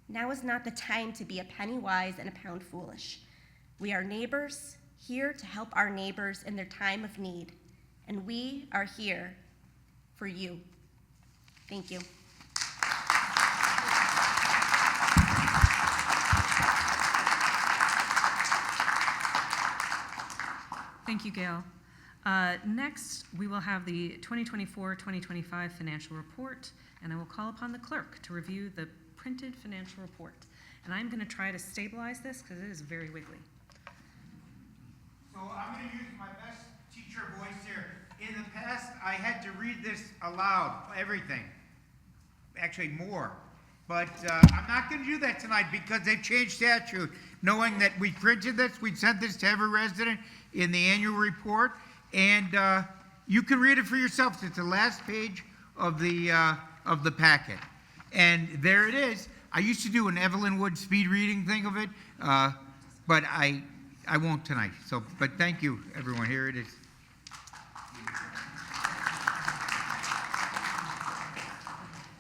[SPEAKER 8] Now is not the time to be a penny wise and a pound foolish. We are neighbors, here to help our neighbors in their time of need, and we are here for you. Thank you.
[SPEAKER 4] Thank you, Gail. Next, we will have the 2024-2025 financial report, and I will call upon the clerk to review the printed financial report. And I'm going to try to stabilize this because it is very wiggly.
[SPEAKER 1] So I'm going to use my best teacher voice here. In the past, I had to read this aloud, everything. Actually, more. But I'm not going to do that tonight because they've changed statute. Knowing that we printed this, we sent this to every resident in the annual report, and you can read it for yourself. It's the last page of the packet. And there it is. I used to do an Evelyn Wood speed reading thing of it, but I won't tonight. So, but thank you, everyone. Here it is.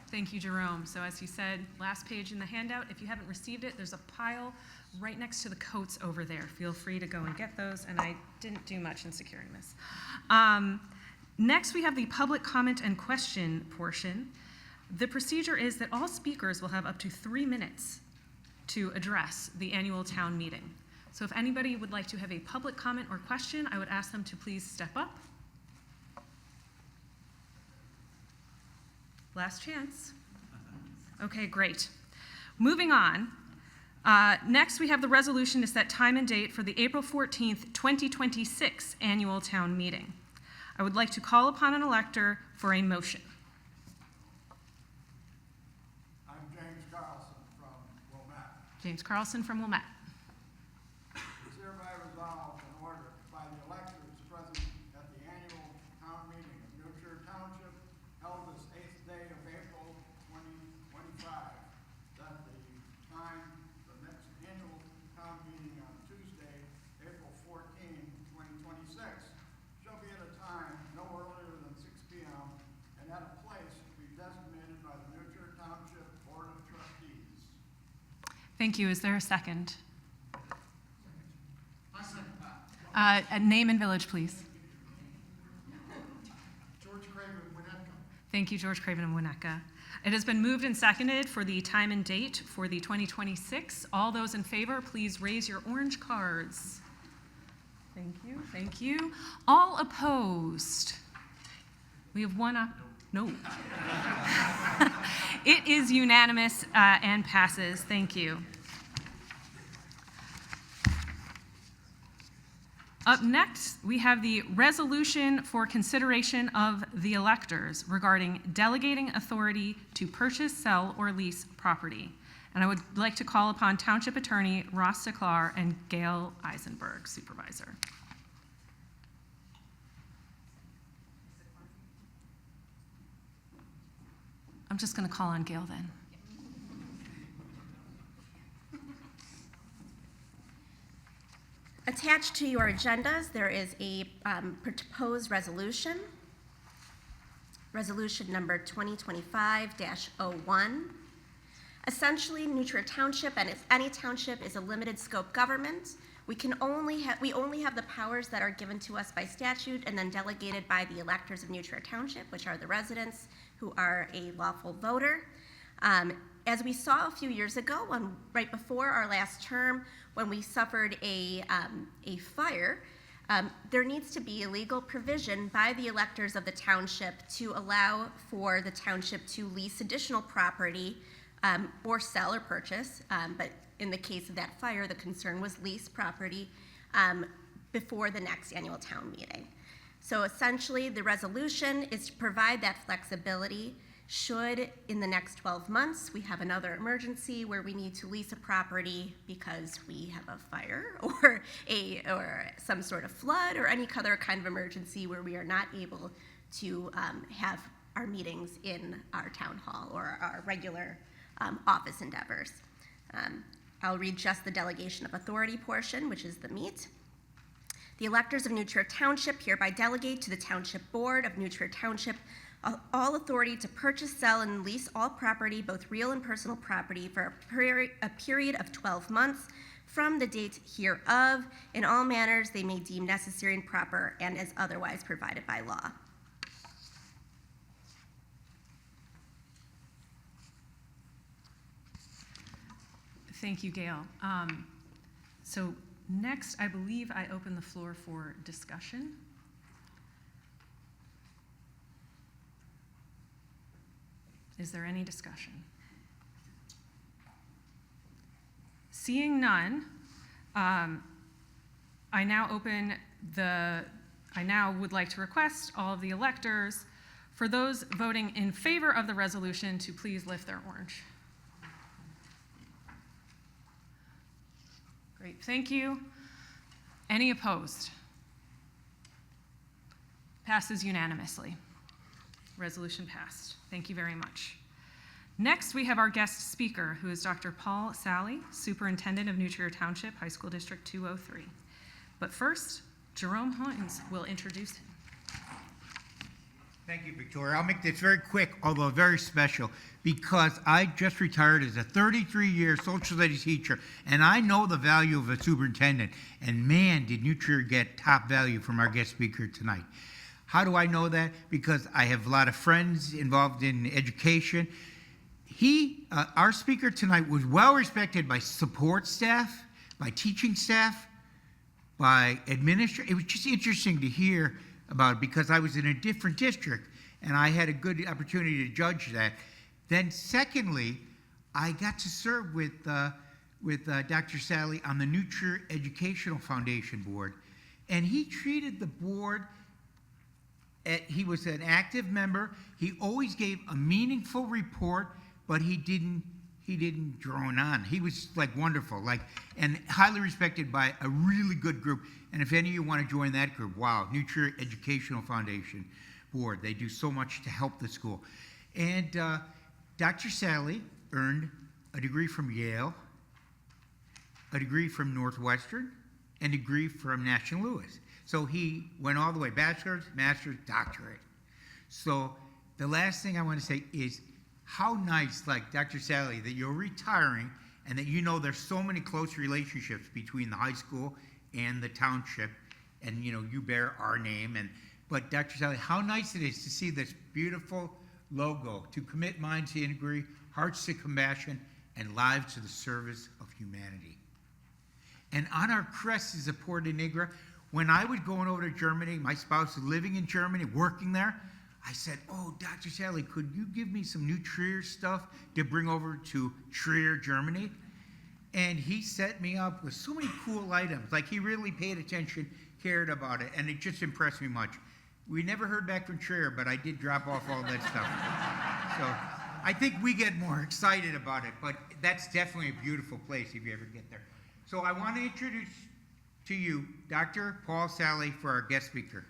[SPEAKER 4] Thank you, Jerome. So as you said, last page in the handout. If you haven't received it, there's a pile right next to the coats over there. Feel free to go and get those, and I didn't do much in securing this. Next, we have the public comment and question portion. The procedure is that all speakers will have up to 3 minutes to address the annual town meeting. So if anybody would like to have a public comment or question, I would ask them to please step up. Last chance. Okay, great. Moving on. Next, we have the resolution to set time and date for the April 14th, 2026 annual town meeting. I would like to call upon an elector for a motion.
[SPEAKER 9] I'm James Carlson from Wilmette.
[SPEAKER 4] James Carlson from Wilmette.
[SPEAKER 9] It's hereby resolved and ordered by the electors present at the annual town meeting of New Trier Township held this 8th day of April 2025, that the next annual town meeting on Tuesday, April 14, 2026, shall be at a time no earlier than 6 p.m. and at a place to be designated by the New Trier Township Board of Trustees.
[SPEAKER 4] Thank you. Is there a second? Name and village, please.
[SPEAKER 9] George Craven, Winnetka.
[SPEAKER 4] Thank you, George Craven of Winnetka. It has been moved and seconded for the time and date for the 2026. All those in favor, please raise your orange cards. Thank you, thank you. All opposed? We have one up. No. It is unanimous and passes. Thank you. Up next, we have the resolution for consideration of the electors regarding delegating authority to purchase, sell, or lease property. And I would like to call upon Township Attorney Ross Siklar and Gail Eisenberg, Supervisor. I'm just going to call on Gail then.
[SPEAKER 8] Attached to your agendas, there is a proposed resolution, resolution number 2025-01. Essentially, New Trier Township, and if any township is a limited scope government, we only have the powers that are given to us by statute and then delegated by the electors of New Trier Township, which are the residents who are a lawful voter. As we saw a few years ago, right before our last term, when we suffered a fire, there needs to be a legal provision by the electors of the township to allow for the township to lease additional property or sell or purchase, but in the case of that fire, the concern was lease property before the next annual town meeting. So essentially, the resolution is to provide that flexibility should, in the next 12 months, we have another emergency where we need to lease a property because we have a fire or some sort of flood or any other kind of emergency where we are not able to have our meetings in our town hall or our regular office endeavors. I'll read just the delegation of authority portion, which is the meat. The electors of New Trier Township hereby delegate to the Township Board of New Trier Township all authority to purchase, sell, and lease all property, both real and personal property, for a period of 12 months from the date hereof, in all manners they may deem necessary and proper, and as otherwise provided by law.
[SPEAKER 4] Thank you, Gail. So next, I believe I open the floor for discussion. Is there any discussion? Seeing none, I now would like to request all of the electors, for those voting in favor of the resolution, to please lift their orange. Great, thank you. Any opposed? Passes unanimously. Resolution passed. Thank you very much. Next, we have our guest speaker, who is Dr. Paul Sally, Superintendent of New Trier Township, High School District 203. But first, Jerome Hines will introduce him.
[SPEAKER 1] Thank you, Victoria. I'll make this very quick, although very special, because I just retired as a 33-year social studies teacher, and I know the value of a superintendent. And man, did New Trier get top value from our guest speaker tonight. How do I know that? Because I have a lot of friends involved in education. Our speaker tonight was well respected by support staff, by teaching staff, by administrators. It was just interesting to hear about it because I was in a different district and I had a good opportunity to judge that. Then secondly, I got to serve with Dr. Sally on the New Trier Educational Foundation Board, and he treated the board. He was an active member. He always gave a meaningful report, but he didn't drone on. He was like wonderful, and highly respected by a really good group. And if any of you want to join that group, wow, New Trier Educational Foundation Board. They do so much to help the school. And Dr. Sally earned a degree from Yale, a degree from Northwestern, and a degree from National Louis. So he went all the way, bachelor's, master's, doctorate. So the last thing I want to say is how nice, like Dr. Sally, that you're retiring and that you know there's so many close relationships between the high school and the township, and you bear our name. But Dr. Sally, how nice it is to see this beautiful logo, to commit minds to inquiry, hearts to compassion, and lives to the service of humanity. And on our crest is a Porta Nigra. When I was going over to Germany, my spouse was living in Germany, working there, I said, oh, Dr. Sally, could you give me some New Trier stuff to bring over to Trier, Germany? And he set me up with so many cool items. Like, he really paid attention, cared about it, and it just impressed me much. We never heard back from Trier, but I did drop off all that stuff. So I think we get more excited about it, but that's definitely a beautiful place if you ever get there. So I want to introduce to you Dr. Paul Sally for our guest speaker.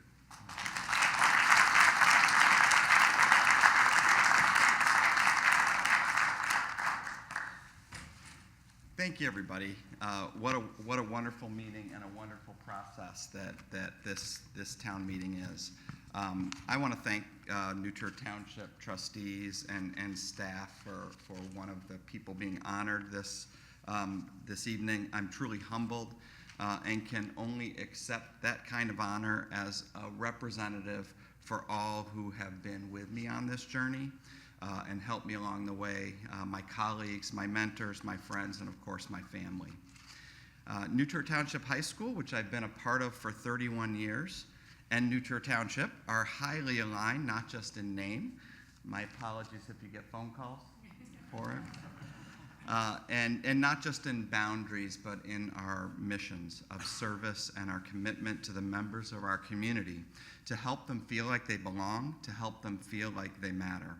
[SPEAKER 10] Thank you, everybody. What a wonderful meeting and a wonderful process that this town meeting is. I want to thank New Trier Township trustees and staff for one of the people being honored this evening. I'm truly humbled and can only accept that kind of honor as a representative for all who have been with me on this journey and helped me along the way, my colleagues, my mentors, my friends, and of course my family. New Trier Township High School, which I've been a part of for 31 years, and New Trier Township are highly aligned, not just in name. My apologies if you get phone calls for it. And not just in boundaries, but in our missions of service and our commitment to the members of our community to help them feel like they belong, to help them feel like they matter.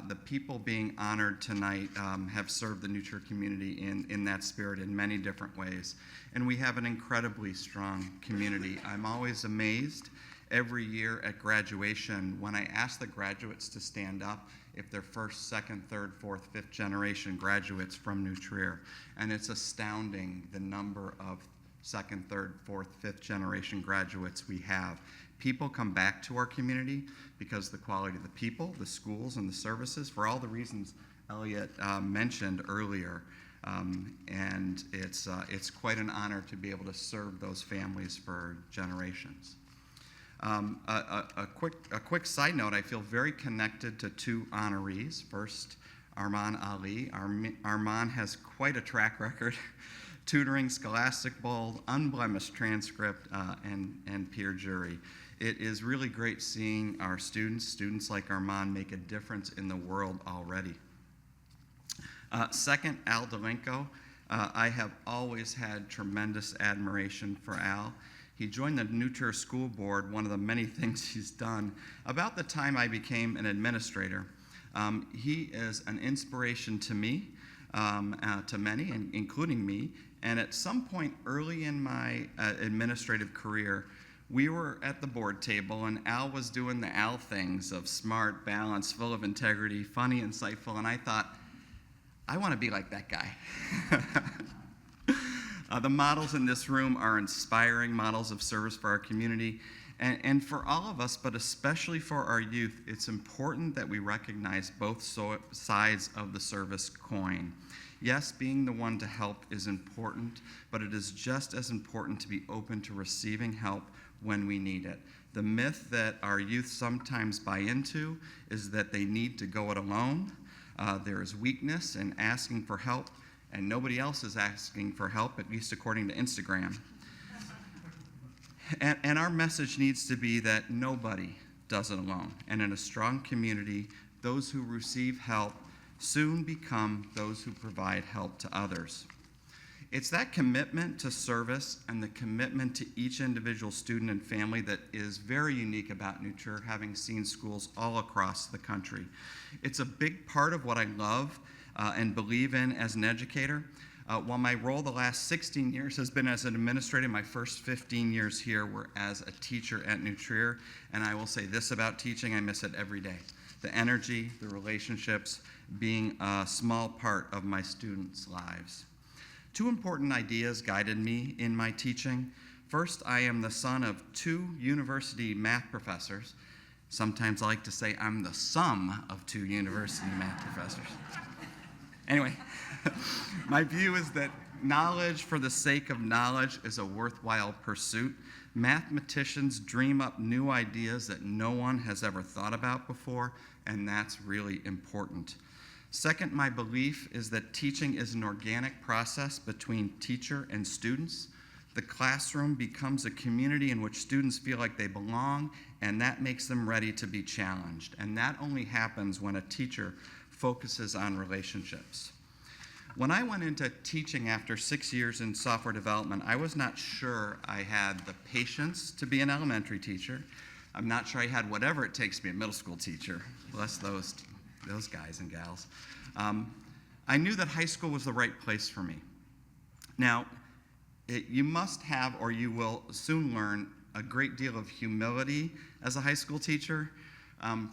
[SPEAKER 10] The people being honored tonight have served the New Trier community in that spirit in many different ways. And we have an incredibly strong community. I'm always amazed every year at graduation when I ask the graduates to stand up if they're first, second, third, fourth, fifth generation graduates from New Trier. And it's astounding the number of second, third, fourth, fifth generation graduates we have. People come back to our community because the quality of the people, the schools, and the services, for all the reasons Elliot mentioned earlier. And it's quite an honor to be able to serve those families for generations. A quick side note, I feel very connected to two honorees. First, Arman Ali. Arman has quite a track record, tutoring, scholastic bowl, unblemished transcript, and peer jury. It is really great seeing our students like Arman make a difference in the world already. Second, Al Delenko. I have always had tremendous admiration for Al. He joined the New Trier School Board, one of the many things he's done, about the time I became an administrator. He is an inspiration to me to many, including me. And at some point early in my administrative career, we were at the board table, and Al was doing the Al things of smart, balanced, full of integrity, funny, insightful, and I thought, I want to be like that guy. The models in this room are inspiring models of service for our community. And for all of us, but especially for our youth, it's important that we recognize both sides of the service coin. Yes, being the one to help is important, but it is just as important to be open to receiving help when we need it. The myth that our youth sometimes buy into is that they need to go it alone. There is weakness in asking for help, and nobody else is asking for help, at least according to Instagram. And our message needs to be that nobody does it alone. And in a strong community, those who receive help soon become those who provide help to others. It's that commitment to service and the commitment to each individual student and family that is very unique about New Trier, having seen schools all across the country. It's a big part of what I love and believe in as an educator. While my role the last 16 years has been as an administrator, my first 15 years here were as a teacher at New Trier, and I will say this about teaching, I miss it every day. The energy, the relationships, being a small part of my students' lives. Two important ideas guided me in my teaching. First, I am the son of two university math professors. Sometimes I like to say I'm the sum of two university math professors. Anyway, my view is that knowledge for the sake of knowledge is a worthwhile pursuit. Mathematicians dream up new ideas that no one has ever thought about before, and that's really important. Second, my belief is that teaching is an organic process between teacher and students. The classroom becomes a community in which students feel like they belong, and that makes them ready to be challenged. And that only happens when a teacher focuses on relationships. When I went into teaching after 6 years in software development, I was not sure I had the patience to be an elementary teacher. I'm not sure I had whatever it takes to be a middle school teacher. Bless those guys and gals. I knew that high school was the right place for me. Now, you must have, or you will soon learn, a great deal of humility as a high school teacher.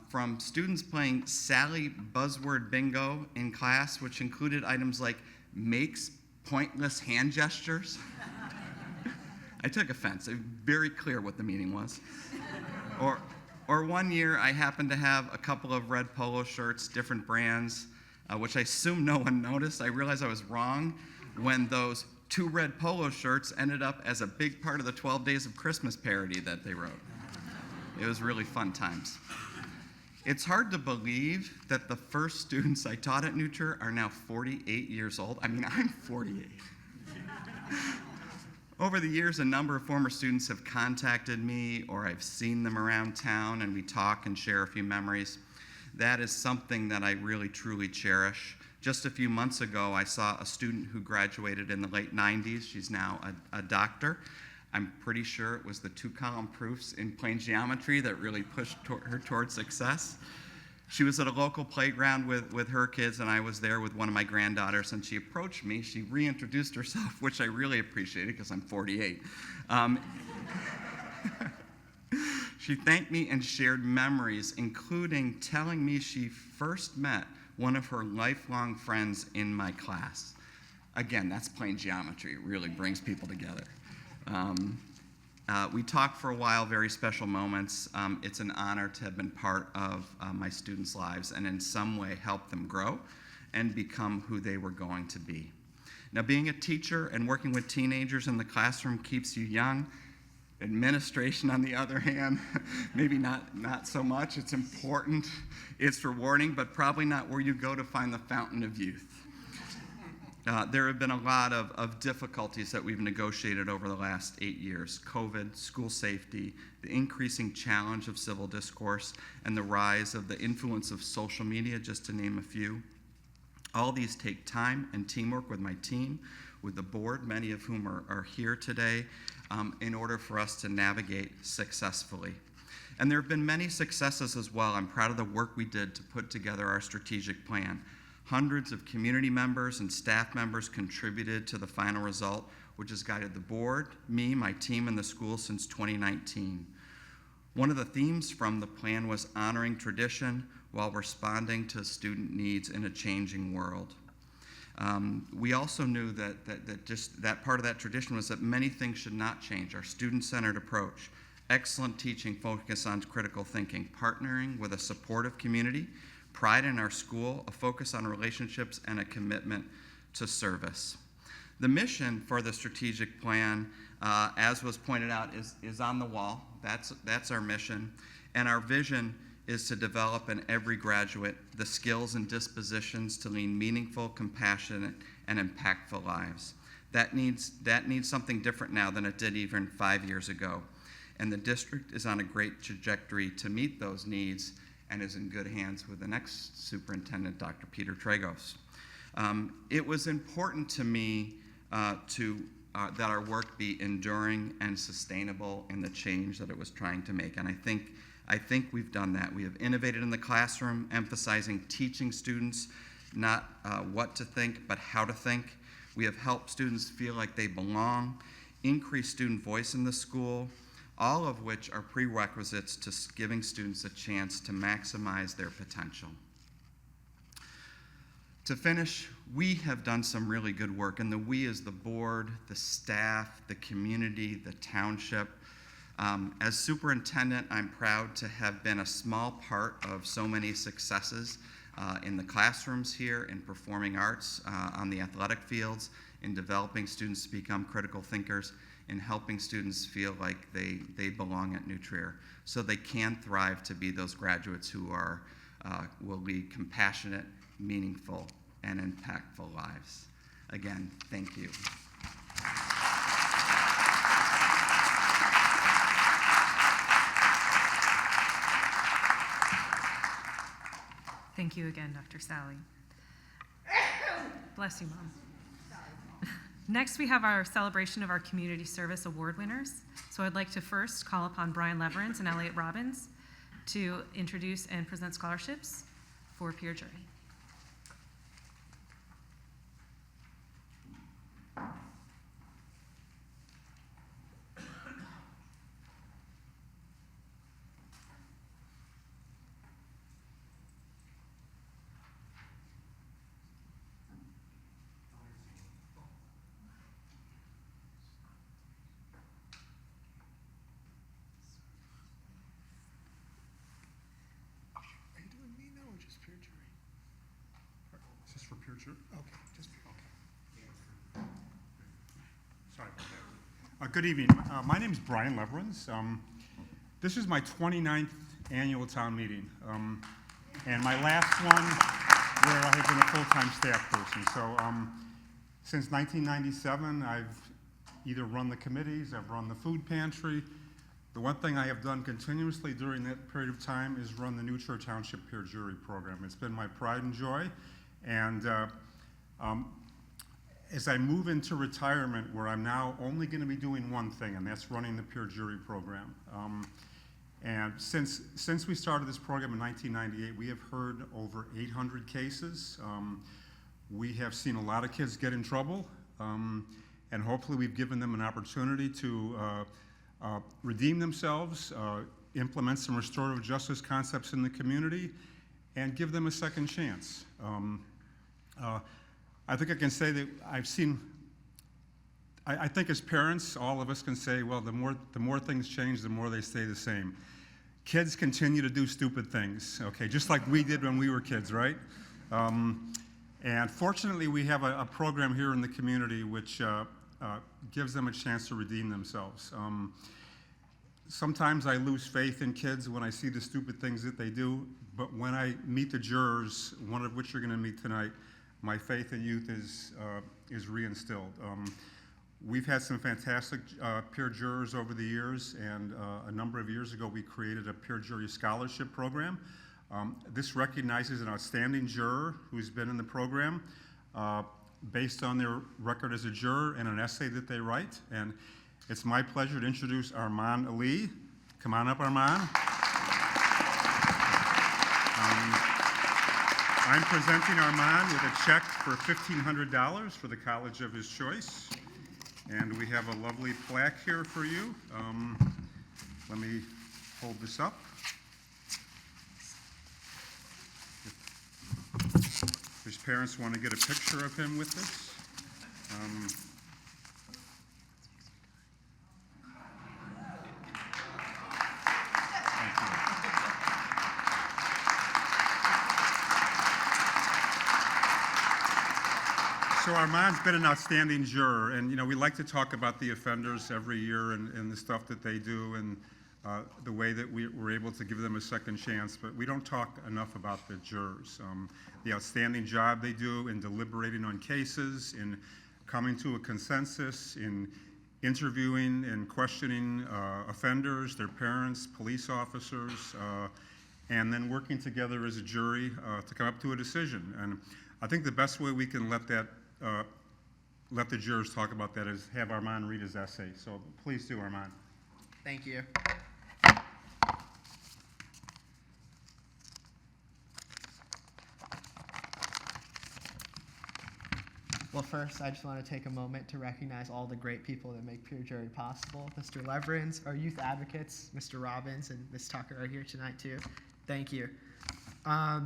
[SPEAKER 10] From students playing Sally buzzword bingo in class, which included items like makes pointless hand gestures. I took offense. It was very clear what the meaning was. Or one year, I happened to have a couple of red polo shirts, different brands, which I assume no one noticed. I realized I was wrong when those two red polo shirts ended up as a big part of the 12 Days of Christmas parody that they wrote. It was really fun times. It's hard to believe that the first students I taught at New Trier are now 48 years old. I mean, I'm 48. Over the years, a number of former students have contacted me, or I've seen them around town, and we talk and share a few memories. That is something that I really, truly cherish. Just a few months ago, I saw a student who graduated in the late 90s. She's now a doctor. I'm pretty sure it was the 2-column proofs in plane geometry that really pushed her towards success. She was at a local playground with her kids, and I was there with one of my granddaughters, and she approached me. She reintroduced herself, which I really appreciated because I'm 48. She thanked me and shared memories, including telling me she first met one of her lifelong friends in my class. Again, that's plane geometry. It really brings people together. We talked for a while, very special moments. It's an honor to have been part of my students' lives and in some way help them grow and become who they were going to be. Now, being a teacher and working with teenagers in the classroom keeps you young. Administration, on the other hand, maybe not so much. It's important, it's rewarding, but probably not where you go to find the fountain of youth. There have been a lot of difficulties that we've negotiated over the last 8 years. COVID, school safety, the increasing challenge of civil discourse, and the rise of the influence of social media, just to name a few. All these take time and teamwork with my team, with the board, many of whom are here today, in order for us to navigate successfully. And there have been many successes as well. I'm proud of the work we did to put together our strategic plan. Hundreds of community members and staff members contributed to the final result, which has guided the board, me, my team, and the school since 2019. One of the themes from the plan was honoring tradition while responding to student needs in a changing world. We also knew that just that part of that tradition was that many things should not change. Our student-centered approach, excellent teaching focus on critical thinking, partnering with a supportive community, pride in our school, a focus on relationships, and a commitment to service. The mission for the strategic plan, as was pointed out, is on the wall. That's our mission. And our vision is to develop in every graduate the skills and dispositions to lead meaningful, compassionate, and impactful lives. That needs something different now than it did even 5 years ago. And the district is on a great trajectory to meet those needs and is in good hands with the next superintendent, Dr. Peter Tragos. It was important to me that our work be enduring and sustainable in the change that it was trying to make. And I think we've done that. We have innovated in the classroom, emphasizing teaching students not what to think, but how to think. We have helped students feel like they belong, increased student voice in the school, all of which are prerequisites to giving students a chance to maximize their potential. To finish, we have done some really good work, and the we is the board, the staff, the community, the township. As superintendent, I'm proud to have been a small part of so many successes in the classrooms here, in performing arts, on the athletic fields, in developing students to become critical thinkers, in helping students feel like they belong at New Trier, so they can thrive to be those graduates who will lead compassionate, meaningful, and impactful lives. Again, thank you.
[SPEAKER 4] Thank you again, Dr. Sally. Bless you, Mom. Next, we have our celebration of our Community Service Award winners. So I'd like to first call upon Brian Leverance and Elliot Robbins to introduce and present scholarships for peer jury.
[SPEAKER 7] Are you doing me now or just peer jury?
[SPEAKER 11] Is this for peer jury?
[SPEAKER 7] Okay, just peer.
[SPEAKER 11] Okay. Sorry about that. Good evening. My name is Brian Leverance. This is my 29th annual town meeting, and my last one where I have been a full-time staff person. So since 1997, I've either run the committees, I've run the food pantry. The one thing I have done continuously during that period of time is run the New Trier Township Peer Jury Program. It's been my pride and joy, and as I move into retirement, where I'm now only going to be doing one thing, and that's running the peer jury program. And since we started this program in 1998, we have heard over 800 cases. We have seen a lot of kids get in trouble, and hopefully we've given them an opportunity to redeem themselves, implement some restorative justice concepts in the community, and give them a second chance. I think I can say that I think as parents, all of us can say, well, the more things change, the more they stay the same. Kids continue to do stupid things, okay, just like we did when we were kids, right? And fortunately, we have a program here in the community which gives them a chance to redeem themselves. Sometimes I lose faith in kids when I see the stupid things that they do, but when I meet the jurors, one of which you're going to meet tonight, my faith in youth is reinstilled. We've had some fantastic peer jurors over the years, and a number of years ago we created a peer jury scholarship program. This recognizes an outstanding juror who's been in the program based on their record as a juror and an essay that they write. And it's my pleasure to introduce Armand Ali. Come on up, Armand. I'm presenting Armand with a check for $1,500 for the college of his choice. And we have a lovely plaque here for you. Let me hold this up. If his parents want to get a picture of him with this. So Armand's been an outstanding juror, and we like to talk about the offenders every year and the stuff that they do and the way that we're able to give them a second chance, but we don't talk enough about the jurors. The outstanding job they do in deliberating on cases, in coming to a consensus, in interviewing and questioning offenders, their parents, police officers, and then working together as a jury to come up to a decision. And I think the best way we can let the jurors talk about that is have Armand read his essay. So please do, Armand.
[SPEAKER 12] Thank you. Well, first, I just want to take a moment to recognize all the great people that make Pure Jury possible. Mr. Leverins, our youth advocates, Mr. Robbins, and Ms. Tucker are here tonight, too. Thank you. I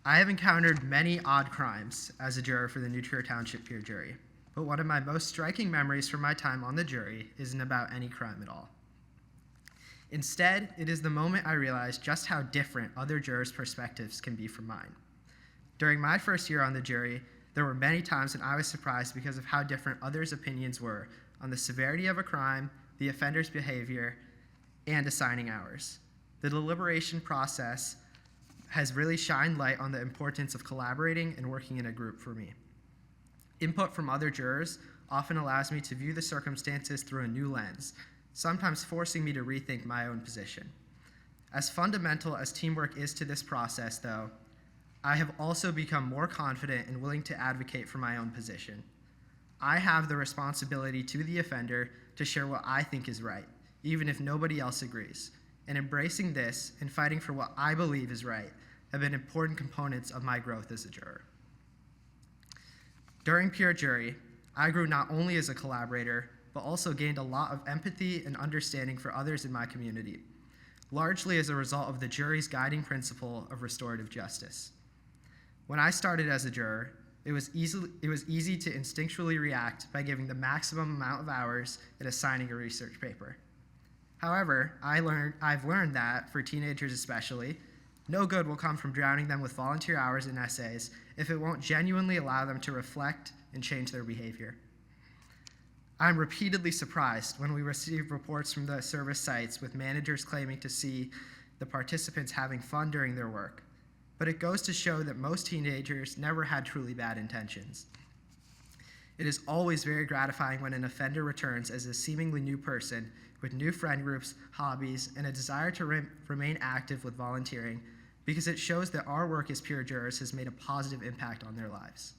[SPEAKER 12] have encountered many odd crimes as a juror for the New Trier Township Pure Jury, but one of my most striking memories from my time on the jury isn't about any crime at all. Instead, it is the moment I realized just how different other jurors' perspectives can be from mine. During my first year on the jury, there were many times when I was surprised because of how different others' opinions were on the severity of a crime, the offender's behavior, and assigning hours. The deliberation process has really shined light on the importance of collaborating and working in a group for me. Input from other jurors often allows me to view the circumstances through a new lens, sometimes forcing me to rethink my own position. As fundamental as teamwork is to this process, though, I have also become more confident and willing to advocate for my own position. I have the responsibility to the offender to share what I think is right, even if nobody else agrees. And embracing this and fighting for what I believe is right have been important components of my growth as a juror. During Pure Jury, I grew not only as a collaborator, but also gained a lot of empathy and understanding for others in my community, largely as a result of the jury's guiding principle of restorative justice. When I started as a juror, it was easy to instinctually react by giving the maximum amount of hours and assigning a research paper. However, I've learned that, for teenagers especially, no good will come from drowning them with volunteer hours and essays if it won't genuinely allow them to reflect and change their behavior. I'm repeatedly surprised when we receive reports from the service sites with managers claiming to see the participants having fun during their work, but it goes to show that most teenagers never had truly bad intentions. It is always very gratifying when an offender returns as a seemingly new person with new friend groups, hobbies, and a desire to remain active with volunteering, because it shows that our work as Pure Jurors has made a positive impact on their lives.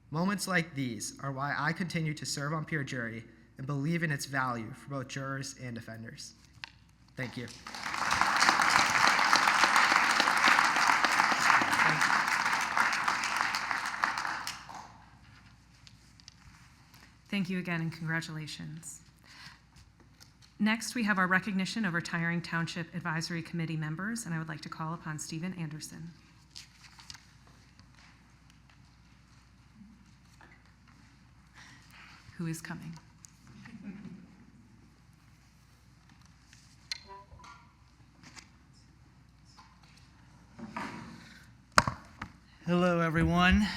[SPEAKER 12] Moments like these are why I continue to serve on Pure Jury and believe in its value for both jurors and offenders. Thank you.
[SPEAKER 4] Thank you again, and congratulations. Next, we have our recognition of retiring Township Advisory Committee members, and I would like to call upon Stephen Anderson. Who is coming?
[SPEAKER 13] Hello, everyone.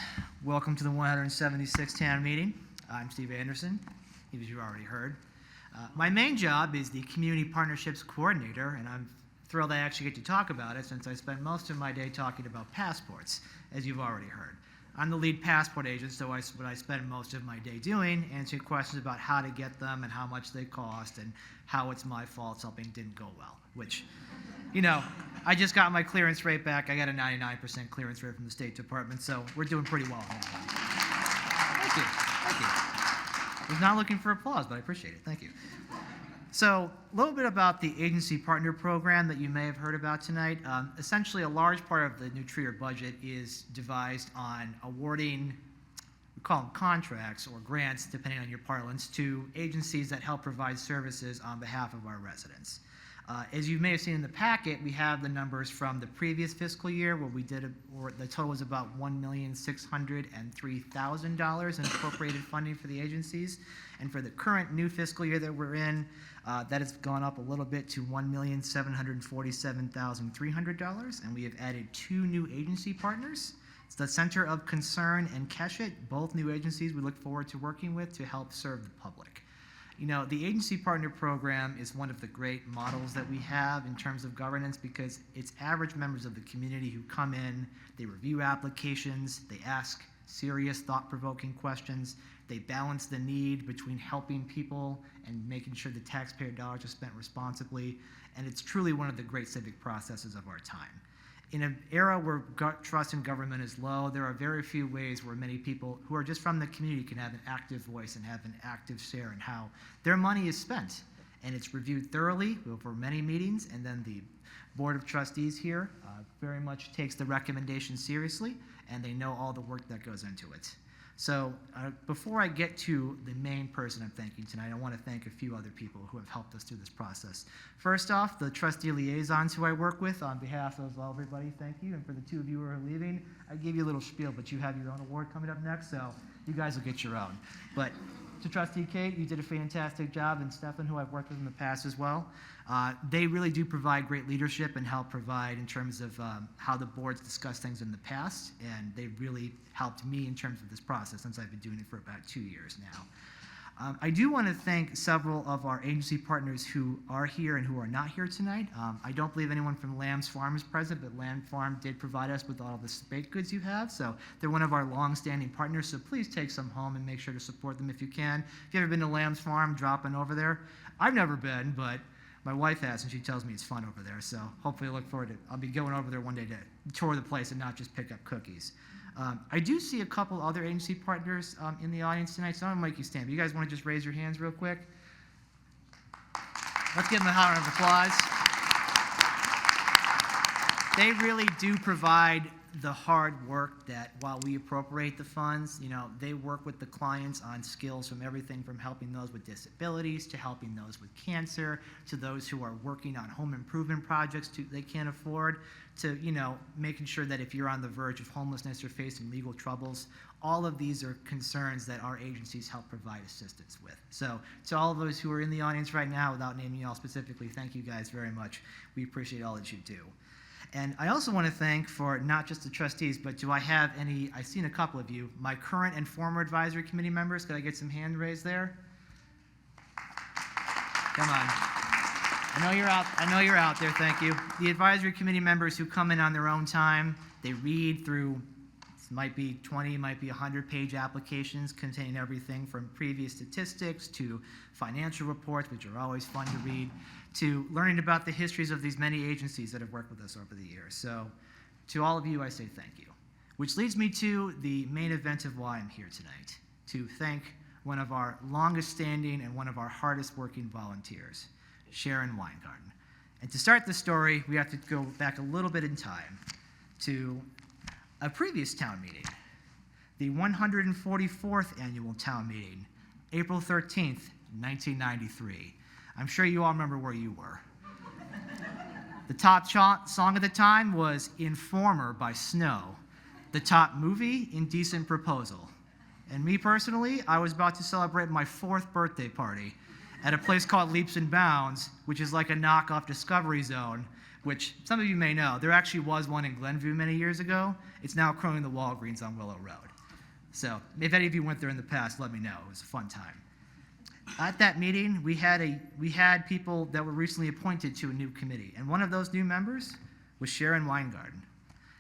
[SPEAKER 13] Welcome to the 176th town meeting. I'm Steve Anderson, as you've already heard. My main job is the Community Partnerships Coordinator, and I'm thrilled I actually get to talk about it since I spend most of my day talking about passports, as you've already heard. I'm the lead passport agent, so what I spend most of my day doing, answering questions about how to get them and how much they cost and how it's my fault something didn't go well, which, I just got my clearance rate back. I got a 99% clearance rate from the State Department, so we're doing pretty well on that one. Thank you. I was not looking for applause, but I appreciate it. Thank you. So a little bit about the agency partner program that you may have heard about tonight. Essentially, a large part of the New Trier budget is devised on awarding, we call them contracts or grants, depending on your parlance, to agencies that help provide services on behalf of our residents. As you may have seen in the packet, we have the numbers from the previous fiscal year where the total was about $1,603,000 in appropriated funding for the agencies. And for the current new fiscal year that we're in, that has gone up a little bit to $1,747,300. And we have added 2 new agency partners. It's the Center of Concern and Keshet, both new agencies we look forward to working with to help serve the public. You know, the agency partner program is one of the great models that we have in terms of governance because it's average members of the community who come in, they review applications, they ask serious, thought-provoking questions, they balance the need between helping people and making sure the taxpayer dollars are spent responsibly, and it's truly one of the great civic processes of our time. In an era where trust in government is low, there are very few ways where many people who are just from the community can have an active voice and have an active share in how their money is spent. And it's reviewed thoroughly over many meetings, and then the Board of Trustees here very much takes the recommendations seriously, and they know all the work that goes into it. So before I get to the main person I'm thanking tonight, I want to thank a few other people who have helped us through this process. First off, the trustee liaisons who I work with, on behalf of everybody, thank you. And for the 2 of you who are leaving, I gave you a little spiel, but you have your own award coming up next, so you guys will get your own. But to Trustee Kate, you did a fantastic job, and Stefan, who I've worked with in the past as well. They really do provide great leadership and help provide in terms of how the board's discussed things in the past, and they really helped me in terms of this process since I've been doing it for about 2 years now. I do want to thank several of our agency partners who are here and who are not here tonight. I don't believe anyone from Lamb's Farm is present, but Lamb Farm did provide us with all the baked goods you have, so they're one of our long-standing partners, so please take some home and make sure to support them if you can. If you've ever been to Lamb's Farm, drop in over there. I've never been, but my wife has, and she tells me it's fun over there, so hopefully I look forward to it. I'll be going over there one day to tour the place and not just pick up cookies. I do see a couple other agency partners in the audience tonight, so I'm going to make you stand. But you guys want to just raise your hands real quick? Let's give them a round of applause. They really do provide the hard work that while we appropriate the funds, they work with the clients on skills from everything from helping those with disabilities to helping those with cancer to those who are working on home improvement projects they can't afford to, making sure that if you're on the verge of homelessness or facing legal troubles, all of these are concerns that our agencies help provide assistance with. So to all of those who are in the audience right now, without naming you all specifically, thank you guys very much. We appreciate all that you do. And I also want to thank for not just the trustees, but do I have any, I've seen a couple of you, my current and former advisory committee members. Could I get some hand raised there? Come on. I know you're out there, thank you. The advisory committee members who come in on their own time, they read through, might be 20, might be 100-page applications containing everything from previous statistics to financial reports, which are always fun to read, to learning about the histories of these many agencies that have worked with us over the years. So to all of you, I say thank you. Which leads me to the main event of why I'm here tonight, to thank one of our longest standing and one of our hardest working volunteers, Sharon Weingarten. And to start the story, we have to go back a little bit in time to a previous town meeting, the 144th annual town meeting, April 13th, 1993. I'm sure you all remember where you were. The top song of the time was Informer by Snow. The top movie, Indecent Proposal. And me personally, I was about to celebrate my 4th birthday party at a place called Leaps and Bounds, which is like a knockoff Discovery Zone, which some of you may know. There actually was one in Glenview many years ago. It's now crowing the Walgreens on Willow Road. So if any of you went there in the past, let me know. It was a fun time. At that meeting, we had people that were recently appointed to a new committee, and one of those new members was Sharon Weingarten.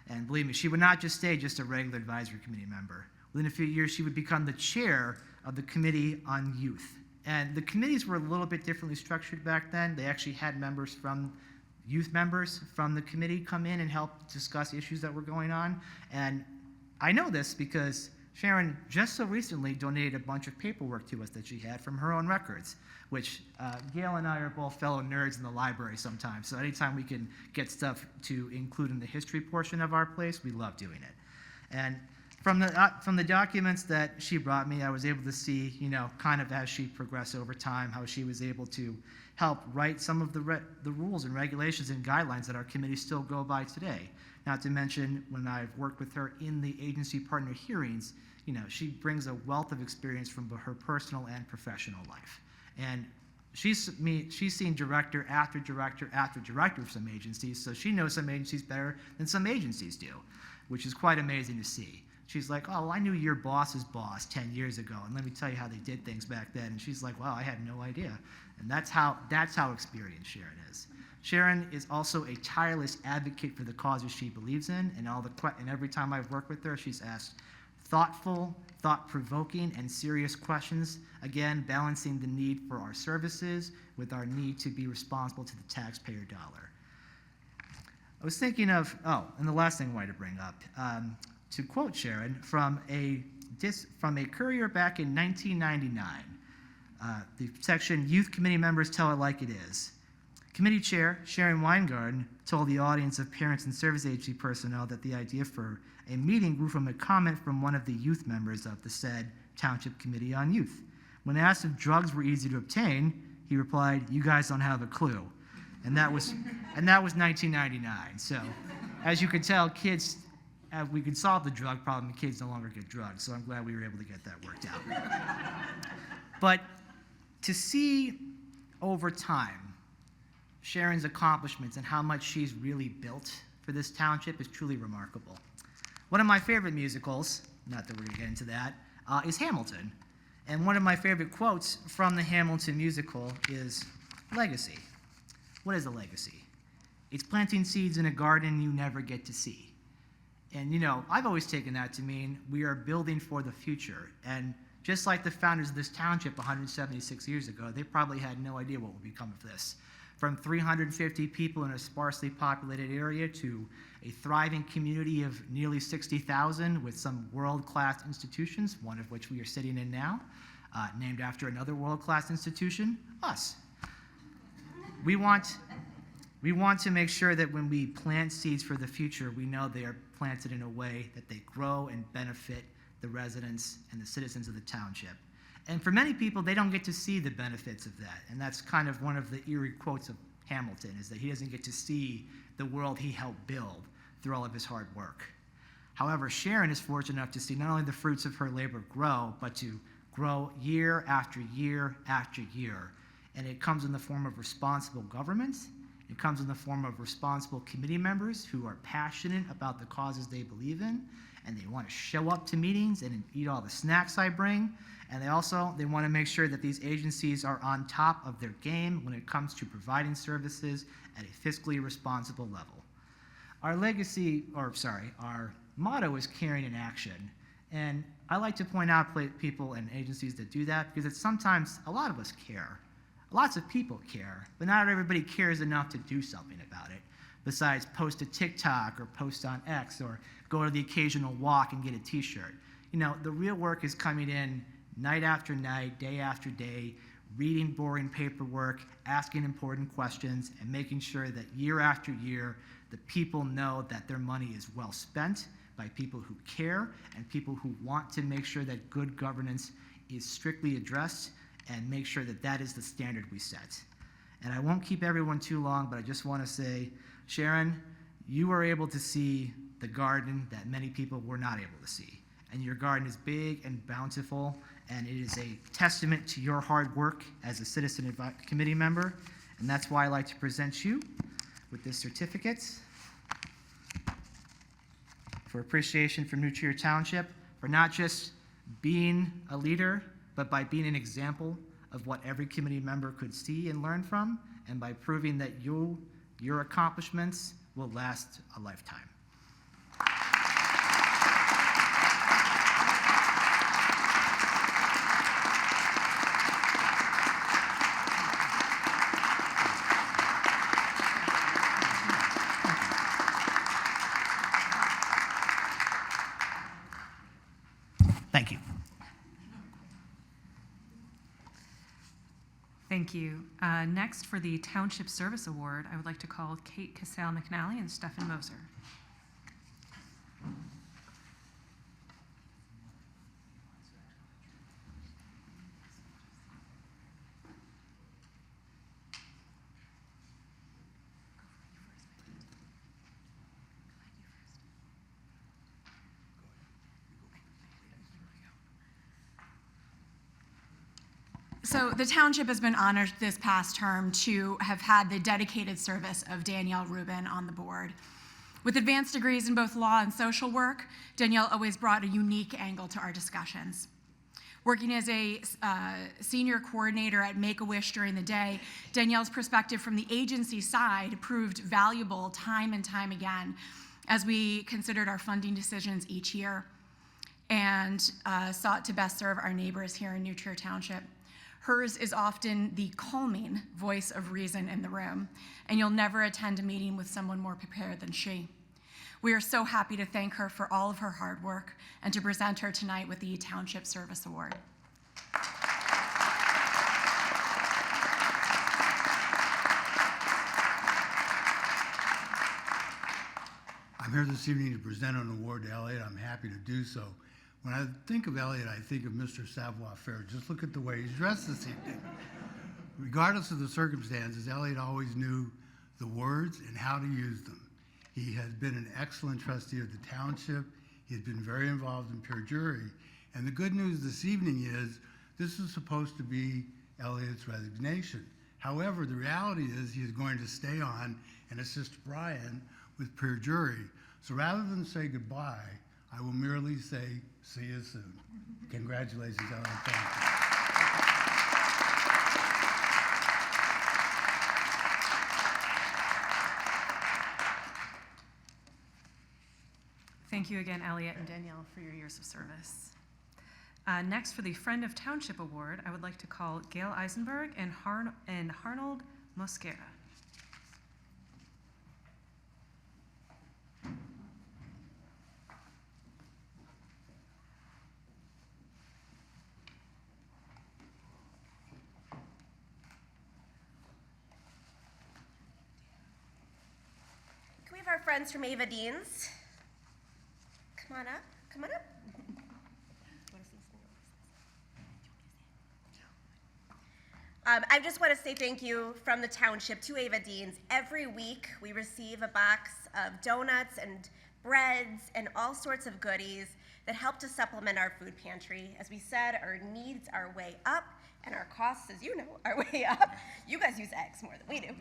[SPEAKER 13] And believe me, she would not just stay just a regular advisory committee member. Within a few years, she would become the chair of the Committee on Youth. And the committees were a little bit differently structured back then. They actually had youth members from the committee come in and help discuss issues that were going on. And I know this because Sharon just so recently donated a bunch of paperwork to us that she had from her own records, which Gail and I are both fellow nerds in the library sometimes. So anytime we can get stuff to include in the history portion of our place, we love doing it. And from the documents that she brought me, I was able to see, kind of as she progressed over time, how she was able to help write some of the rules and regulations and guidelines that our committees still go by today. Not to mention, when I've worked with her in the agency partner hearings, she brings a wealth of experience from both her personal and professional life. And she's seen director after director after director of some agencies, so she knows some agencies better than some agencies do, which is quite amazing to see. She's like, oh, well, I knew your boss's boss 10 years ago, and let me tell you how they did things back then. And she's like, wow, I had no idea. And that's how experienced Sharon is. Sharon is also a tireless advocate for the causes she believes in, and every time I've worked with her, she's asked thoughtful, thought-provoking, and serious questions, again, balancing the need for our services with our need to be responsible to the taxpayer dollar. I was thinking of, and the last thing I wanted to bring up, to quote Sharon from a courier back in 1999, the section, Youth Committee Members Tell It Like It Is. Committee Chair Sharon Weingarten told the audience of parents and service agency personnel that the idea for a meeting grew from a comment from one of the youth members of the said Township Committee on Youth. When asked if drugs were easy to obtain, he replied, "You guys don't have a clue." And that was 1999. So, as you can tell, kids, we could solve the drug problem, and kids no longer get drugs. So I'm glad we were able to get that worked out. But to see over time Sharon's accomplishments and how much she's really built for this township is truly remarkable. One of my favorite musicals, not that we're going to get into that, is Hamilton. And one of my favorite quotes from the Hamilton musical is, legacy. What is a legacy? It's planting seeds in a garden you never get to see. And I've always taken that to mean we are building for the future. And just like the founders of this township 176 years ago, they probably had no idea what would become of this. From 350 people in a sparsely populated area to a thriving community of nearly 60,000 with some world-class institutions, one of which we are sitting in now, named after another world-class institution, us. We want to make sure that when we plant seeds for the future, we know they are planted in a way that they grow and benefit the residents and the citizens of the township. And for many people, they don't get to see the benefits of that. And that's kind of one of the eerie quotes of Hamilton, is that he doesn't get to see the world he helped build through all of his hard work. However, Sharon is fortunate enough to see not only the fruits of her labor grow, but to grow year after year after year. And it comes in the form of responsible government. It comes in the form of responsible committee members who are passionate about the causes they believe in, and they want to show up to meetings and eat all the snacks I bring. And they want to make sure that these agencies are on top of their game when it comes to providing services at a fiscally responsible level. Our motto is caring in action. And I like to point out people and agencies that do that because sometimes a lot of us care. Lots of people care, but not everybody cares enough to do something about it, besides post a TikTok or post on X or go to the occasional walk and get a t-shirt. The real work is coming in night after night, day after day, reading boring paperwork, asking important questions, and making sure that year after year, the people know that their money is well spent by people who care and people who want to make sure that good governance is strictly addressed and make sure that that is the standard we set. And I won't keep everyone too long, but I just want to say, Sharon, you were able to see the garden that many people were not able to see. And your garden is big and bountiful, and it is a testament to your hard work as a citizen committee member. And that's why I like to present you with this certificate for appreciation from New Trier Township for not just being a leader, but by being an example of what every committee member could see and learn from, and by proving that your accomplishments will last a lifetime. Thank
[SPEAKER 4] Thank you. Next, for the Township Service Award, I would like to call Kate Cassell-McNally and Stefan Moser.
[SPEAKER 14] So the township has been honored this past term to have had the dedicated service of Danielle Rubin on the board. With advanced degrees in both law and social work, Danielle always brought a unique angle to our discussions. Working as a senior coordinator at Make-A-Wish during the day, Danielle's perspective from the agency side proved valuable time and time again as we considered our funding decisions each year and sought to best serve our neighbors here in New Trier Township. Hers is often the calming voice of reason in the room, and you'll never attend a meeting with someone more prepared than she. We are so happy to thank her for all of her hard work and to present her tonight with the Township Service Award.
[SPEAKER 15] I'm here this evening to present an award to Elliot. I'm happy to do so. When I think of Elliot, I think of Mr. Savoir-faire. Just look at the way he's dressed this evening. Regardless of the circumstances, Elliot always knew the words and how to use them. He has been an excellent trustee of the township. He has been very involved in peer jury. And the good news this evening is this is supposed to be Elliot's resignation. However, the reality is he is going to stay on and assist Brian with peer jury. So rather than say goodbye, I will merely say, see you soon. Congratulations, Elliot. Thank you.
[SPEAKER 4] Thank you again, Elliot and Danielle, for your years of service. Next, for the Friend of Township Award, I would like to call Gail Eisenberg and Harnold Mosquera.
[SPEAKER 8] Can we have our friends from Ava Deans? Come on up, come on up. I just want to say thank you from the township to Ava Deans. Every week we receive a box of donuts and breads and all sorts of goodies that help to supplement our food pantry. As we said, our needs are way up and our costs, as you know, are way up. You guys use eggs more than we do.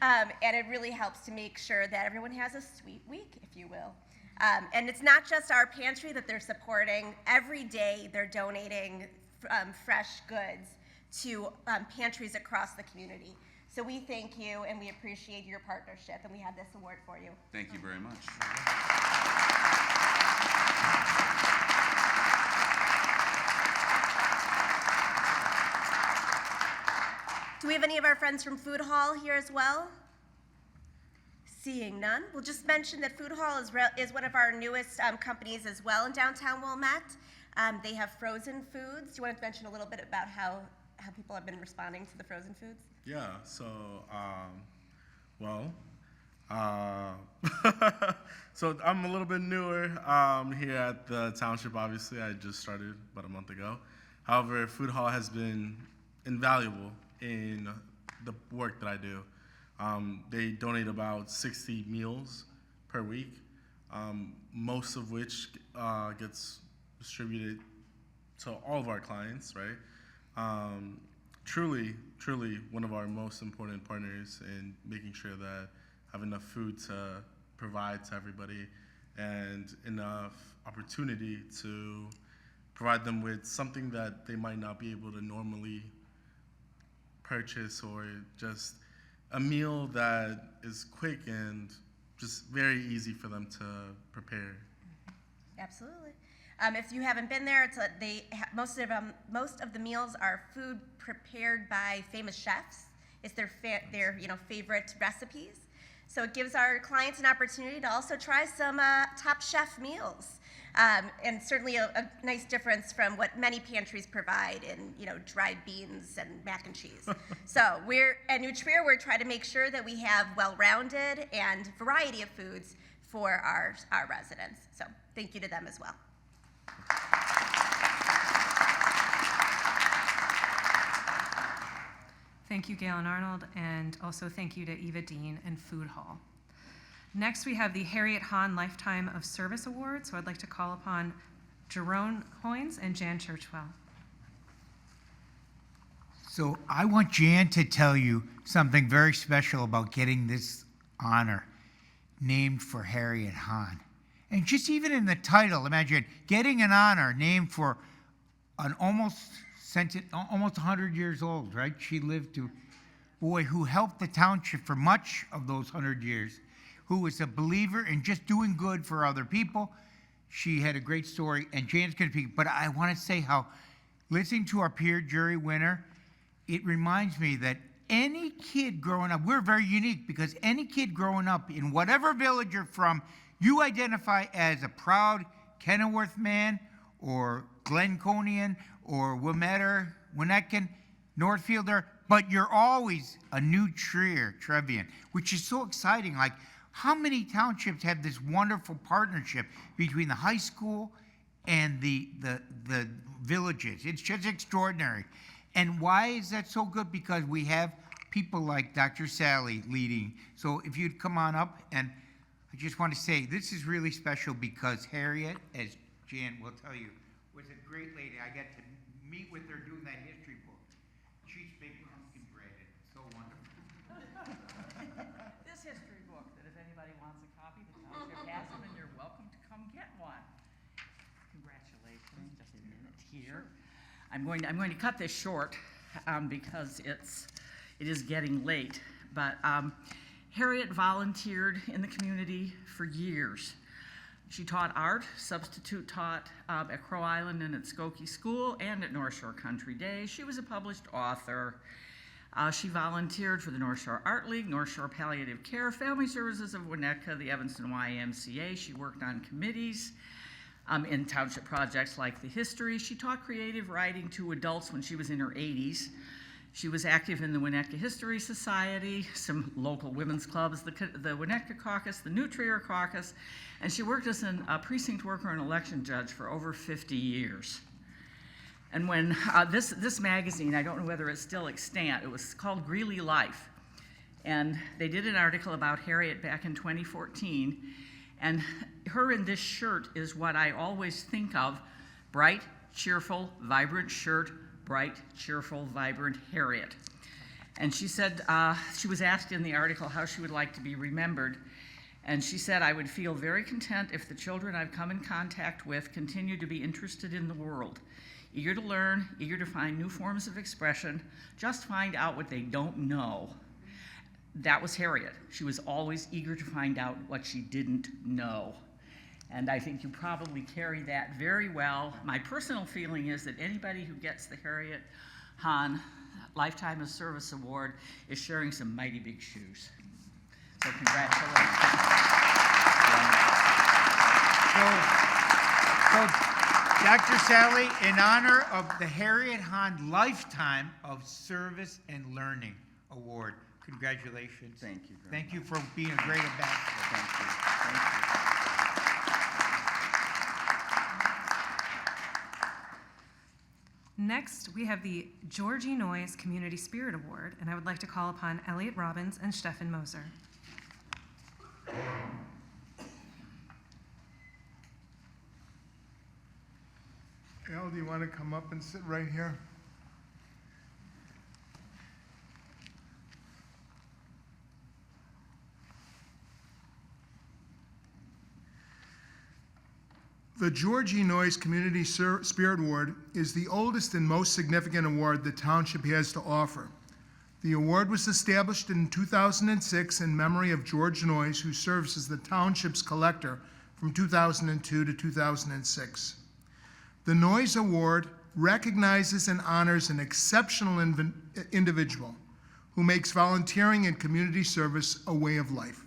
[SPEAKER 8] And it really helps to make sure that everyone has a sweet week, if you will. And it's not just our pantry that they're supporting. Every day they're donating fresh goods to pantries across the community. So we thank you and we appreciate your partnership, and we have this award for you.
[SPEAKER 10] Thank you very much.
[SPEAKER 8] Do we have any of our friends from Food Hall here as well? Seeing none, we'll just mention that Food Hall is one of our newest companies as well in downtown Wilmette. They have frozen foods. Do you want to mention a little bit about how people have been responding to the frozen foods?
[SPEAKER 16] Yeah, so, so I'm a little bit newer here at the township, obviously. I just started about a month ago. However, Food Hall has been invaluable in the work that I do. They donate about 60 meals per week, most of which gets distributed to all of our clients, right? Truly one of our most important partners in making sure that I have enough food to provide to everybody and enough opportunity to provide them with something that they might not be able to normally purchase, or just a meal that is quick and just very easy for them to prepare.
[SPEAKER 8] Absolutely. If you haven't been there, most of the meals are food prepared by famous chefs. It's their favorite recipes. So it gives our clients an opportunity to also try some Top Chef meals. and certainly a nice difference from what many pantries provide in, dried beans and mac and cheese. So we're at New Trier, we're trying to make sure that we have well-rounded and variety of foods for our residents. So thank you to them as well.
[SPEAKER 4] Thank you, Galen Arnold, and also thank you to Eva Dean and Food Hall. Next, we have the Harriet Hahn Lifetime of Service Award, so I'd like to call upon Jerome Hoynes and Jan Churchwell.
[SPEAKER 1] So I want Jan to tell you something very special about getting this honor named for Harriet Hahn. And just even in the title, imagine getting an honor named for an almost 100 years old, right? She lived to, boy, who helped the township for much of those 100 years, who was a believer in just doing good for other people. She had a great story, and Jan's going to speak. But I want to say how, listening to our peer jury winner, it reminds me that any kid growing up, we're very unique because any kid growing up in whatever village you're from, you identify as a proud Kenilworth man or Glenconian or Wilmetter, Winnetka, Northfielder, but you're always a New Trier Trevian, which is so exciting. Like, how many townships have this wonderful partnership between the high school and the villages? It's just extraordinary. And why is that so good? Because we have people like Dr. Sally leading. So if you'd come on up, and I just want to say, this is really special because Harriet, as Jan will tell you, was a great lady. I got to meet with her doing that history book. She's big pumpkin bread. It's so wonderful.
[SPEAKER 2] This history book, that if anybody wants a copy, the township has them, and you're welcome to come get one. Congratulations. Just a minute here. I'm going to cut this short because it is getting late. But Harriet volunteered in the community for years. She taught art, substitute taught at Crow Island and at Skokie School and at North Shore Country Day. She was a published author. She volunteered for the North Shore Art League, North Shore Palliative Care, Family Services of Winnetka, the Evanston YMCA. She worked on committees in township projects like the history. She taught creative writing to adults when she was in her 80s. She was active in the Winnetka History Society, some local women's clubs, the Winnetka Caucus, the New Trier Caucus, and she worked as a precinct worker and election judge for over 50 years. And when this magazine, I don't know whether it's still extant, it was called Greeley Life. And they did an article about Harriet back in 2014. And her in this shirt is what I always think of: bright, cheerful, vibrant shirt, bright, cheerful, vibrant Harriet. And she said, she was asked in the article how she would like to be remembered. And she said, "I would feel very content if the children I've come in contact with continue to be interested in the world, eager to learn, eager to find new forms of expression, just find out what they don't know." That was Harriet. She was always eager to find out what she didn't know. And I think you probably carry that very well. My personal feeling is that anybody who gets the Harriet Hahn Lifetime of Service Award is sharing some mighty big shoes. So congratulations.
[SPEAKER 1] So Dr. Sally, in honor of the Harriet Hahn Lifetime of Service and Learning Award, congratulations.
[SPEAKER 10] Thank you.
[SPEAKER 1] Thank you for being a great ambassador.
[SPEAKER 10] Thank you. Thank you.
[SPEAKER 4] Next, we have the Georgie Noyes Community Spirit Award, and I would like to call upon Elliot Robbins and Stefan Moser.
[SPEAKER 7] Al, do you want to come up and sit right here? The George E. Noyes Community Spirit Award is the oldest and most significant award the township has to offer. The award was established in 2006 in memory of George Noyes, who serves as the township's collector from 2002 to 2006. The Noyes Award recognizes and honors an exceptional individual who makes volunteering and community service a way of life.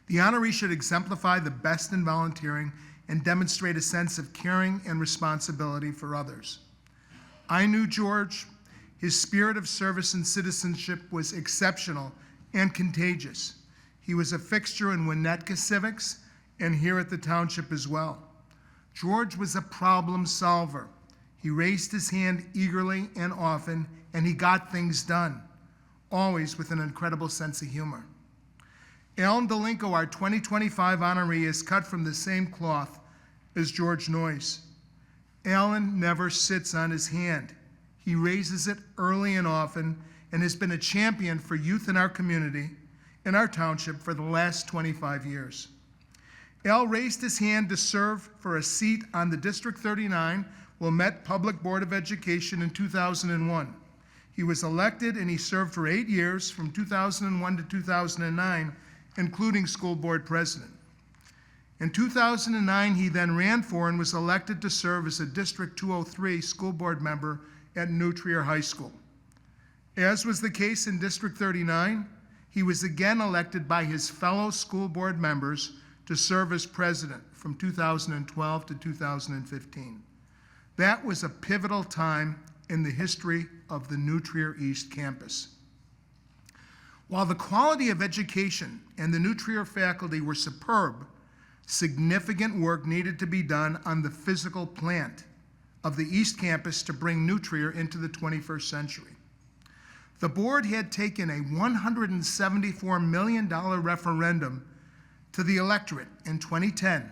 [SPEAKER 7] The honoree should exemplify the best in volunteering and demonstrate a sense of caring and responsibility for others. I knew George. His spirit of service and citizenship was exceptional and contagious. He was a fixture in Winnetka civics and here at the township as well. George was a problem solver. He raised his hand eagerly and often, and he got things done, always with an incredible sense of humor. Alan Delinko, our 2025 honoree, is cut from the same cloth as George Noyes. Alan never sits on his hand. He raises it early and often and has been a champion for youth in our community, in our township, for the last 25 years. Al raised his hand to serve for a seat on the District 39 Wilmette Public Board of Education in 2001. He was elected and he served for 8 years, from 2001 to 2009, including school board president. In 2009, he then ran for and was elected to serve as a District 203 school board member at New Trier High School. As was the case in District 39, he was again elected by his fellow school board members to serve as president from 2012 to 2015. That was a pivotal time in the history of the New Trier East campus. While the quality of education and the New Trier faculty were superb, significant work needed to be done on the physical plant of the East Campus to bring New Trier into the 21st century. The board had taken a $174 million referendum to the electorate in 2010.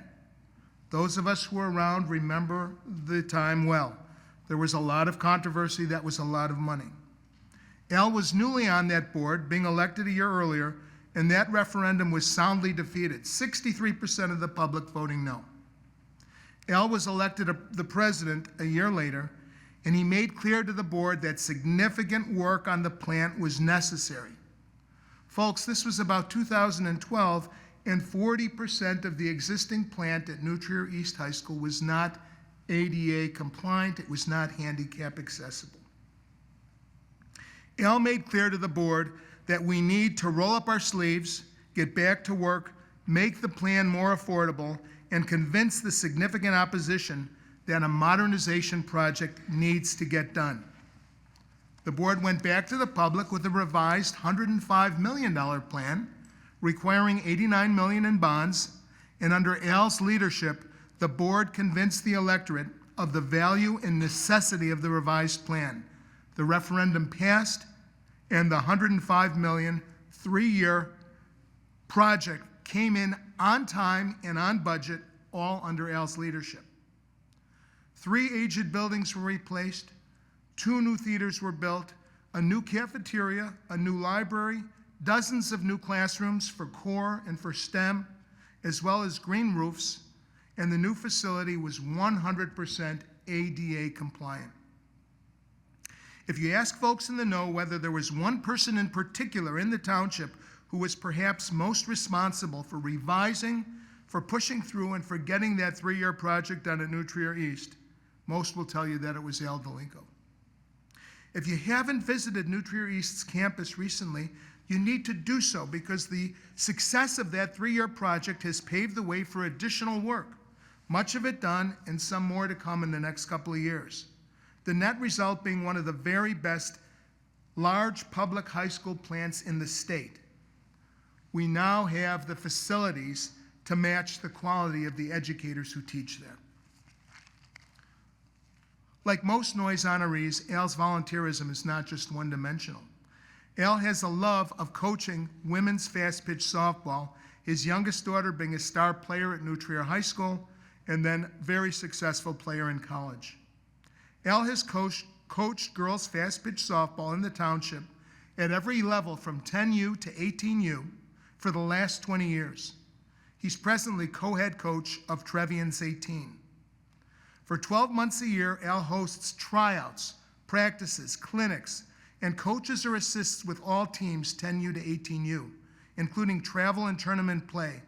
[SPEAKER 7] Those of us who were around remember the time well. There was a lot of controversy. That was a lot of money. Al was newly on that board, being elected a year earlier, and that referendum was soundly defeated, 63% of the public voting no. Al was elected the president a year later, and he made clear to the board that significant work on the plant was necessary. Folks, this was about 2012, and 40% of the existing plant at New Trier East High School was not ADA compliant. It was not handicap accessible. Al made clear to the board that we need to roll up our sleeves, get back to work, make the plan more affordable, and convince the significant opposition that a modernization project needs to get done. The board went back to the public with a revised $105 million plan, requiring $89 million in bonds, and under Al's leadership, the board convinced the electorate of the value and necessity of the revised plan. The referendum passed, and the $105 million, 3-year project came in on time and on budget, all under Al's leadership. 3 aged buildings were replaced, 2 new theaters were built, a new cafeteria, a new library, dozens of new classrooms for core and for STEM, as well as green roofs, and the new facility was 100% ADA compliant. If you ask folks in the know whether there was one person in particular in the township who was perhaps most responsible for revising, for pushing through, and for getting that 3-year project done at New Trier East, most will tell you that it was Al Delinko. If you haven't visited New Trier East's campus recently, you need to do so, because the success of that 3-year project has paved the way for additional work, much of it done and some more to come in the next couple of years. The net result being one of the very best large public high school plants in the state. We now have the facilities to match the quality of the educators who teach there. Like most Noyes honorees, Al's volunteerism is not just one-dimensional. Al has a love of coaching women's fast-pitch softball, his youngest daughter being a star player at New Trier High School, and then very successful player in college. Al has coached girls fast-pitch softball in the township at every level from 10U to 18U for the last 20 years. He's presently co-head coach of Trevian's 18. For 12 months a year, Al hosts tryouts, practices, clinics, and coaches or assists with all teams 10U to 18U, including travel and tournament play,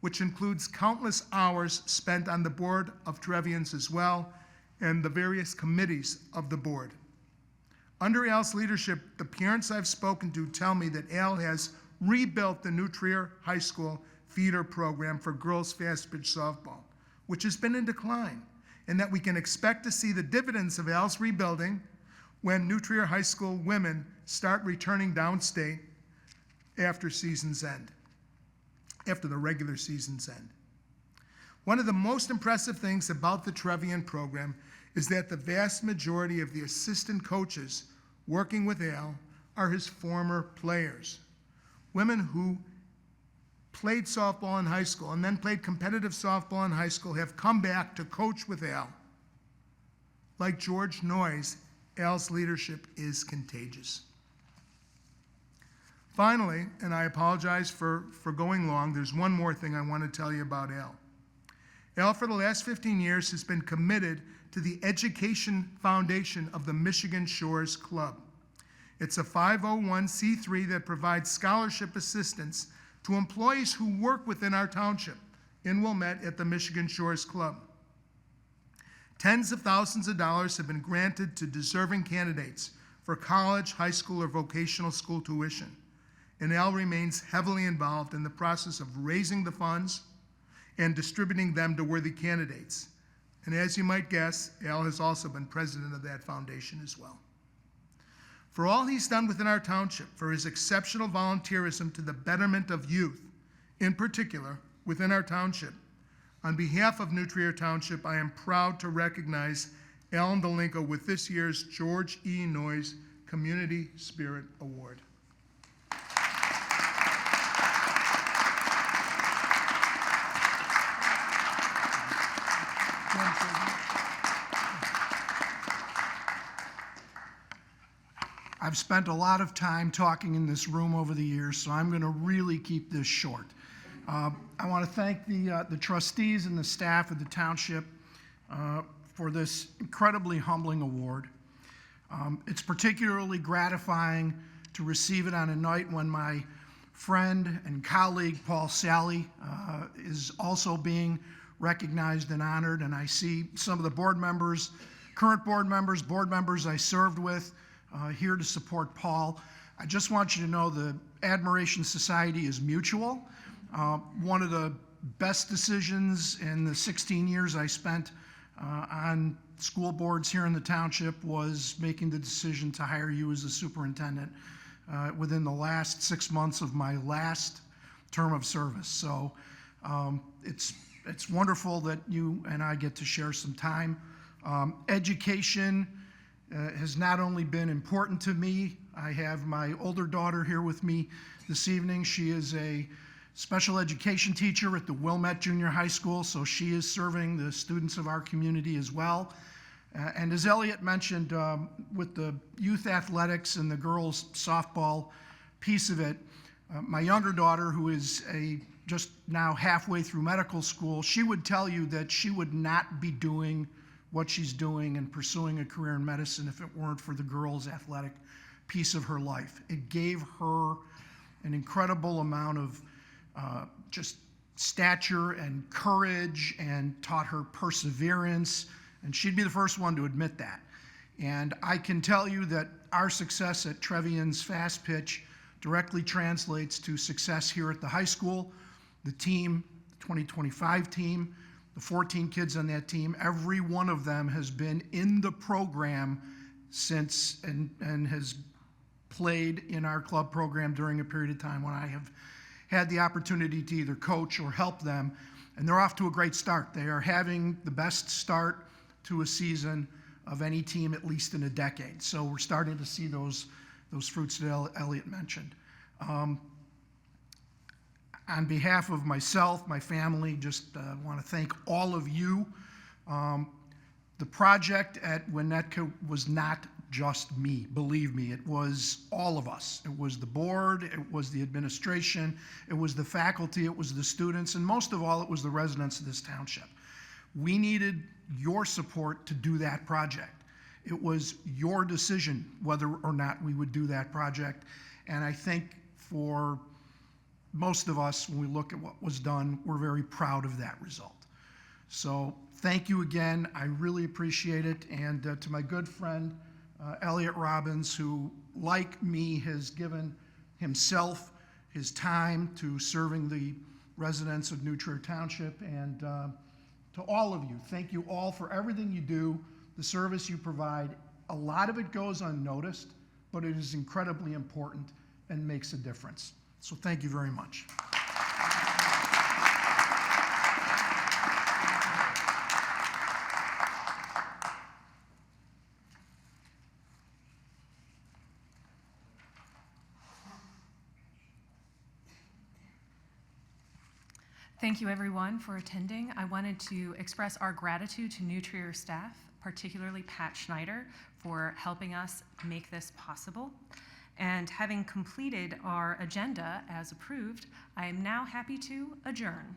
[SPEAKER 7] which includes countless hours spent on the board of Trevian's as well, and the various committees of the board. Under Al's leadership, the parents I've spoken to tell me that Al has rebuilt the New Trier High School feeder program for girls fast pitch softball, which has been in decline, and that we can expect to see the dividends of Al's rebuilding when New Trier High School women start returning downstate after season's end, after the regular season's end. One of the most impressive things about the Trevian program is that the vast majority of the assistant coaches working with Al are his former players. Women who played softball in high school and then played competitive softball in high school have come back to coach with Al. Like George Noyes, Al's leadership is contagious. Finally, and I apologize for going long, there's one more thing I want to tell you about Al. Al, for the last 15 years, has been committed to the education foundation of the Michigan Shores Club. It's a 501c3 that provides scholarship assistance to employees who work within our township in Wilmette at the Michigan Shores Club. Tens of thousands of dollars have been granted to deserving candidates for college, high school, or vocational school tuition. And Al remains heavily involved in the process of raising the funds and distributing them to worthy candidates. And as you might guess, Al has also been president of that foundation as well. For all he's done within our township, for his exceptional volunteerism to the betterment of youth, in particular within our township, on behalf of New Trier Township, I am proud to recognize Alan Delinko with this year's George E. Noyes Community Spirit Award.
[SPEAKER 17] I've spent a lot of time talking in this room over the years, so I'm going to really keep this short. I want to thank the trustees and the staff of the township for this incredibly humbling award. It's particularly gratifying to receive it on a night when my friend and colleague Paul Sally is also being recognized and honored, and I see some of the board members, current board members I served with, here to support Paul. I just want you to know the Admiration Society is mutual. One of the best decisions in the 16 years I spent on school boards here in the township was making the decision to hire you as a superintendent within the last 6 months of my last term of service. So it's wonderful that you and I get to share some time. Education has not only been important to me. I have my older daughter here with me this evening. She is a special education teacher at the Wilmette Junior High School, so she is serving the students of our community as well. And as Elliot mentioned, with the youth athletics and the girls softball piece of it, my younger daughter, who is just now halfway through medical school, she would tell you that she would not be doing what she's doing and pursuing a career in medicine if it weren't for the girls' athletic piece of her life. It gave her an incredible amount of just stature and courage and taught her perseverance, and she'd be the first one to admit that. And I can tell you that our success at Trevian's Fast Pitch directly translates to success here at the high school. The team, the 2025 team, the 14 kids on that team, every one of them has been in the program since and has played in our club program during a period of time when I have had the opportunity to either coach or help them, and they're off to a great start. They are having the best start to a season of any team, at least in a decade. So we're starting to see those fruits that Elliot mentioned. On behalf of myself, my family, just want to thank all of you. The project at Winnetka was not just me, believe me, it was all of us. It was the board, it was the administration, it was the faculty, it was the students, and most of all, it was the residents of this township. We needed your support to do that project. It was your decision whether or not we would do that project, and I think for most of us, when we look at what was done, we're very proud of that result. So thank you again. I really appreciate it. And to my good friend, Elliot Robbins, who, like me, has given himself his time to serving the residents of New Trier Township and To all of you, thank you all for everything you do, the service you provide. A lot of it goes unnoticed, but it is incredibly important and makes a difference. So thank you very much.
[SPEAKER 4] Thank you, everyone, for attending. I wanted to express our gratitude to New Trier staff, particularly Pat Schneider, for helping us make this possible. And having completed our agenda as approved, I am now happy to adjourn.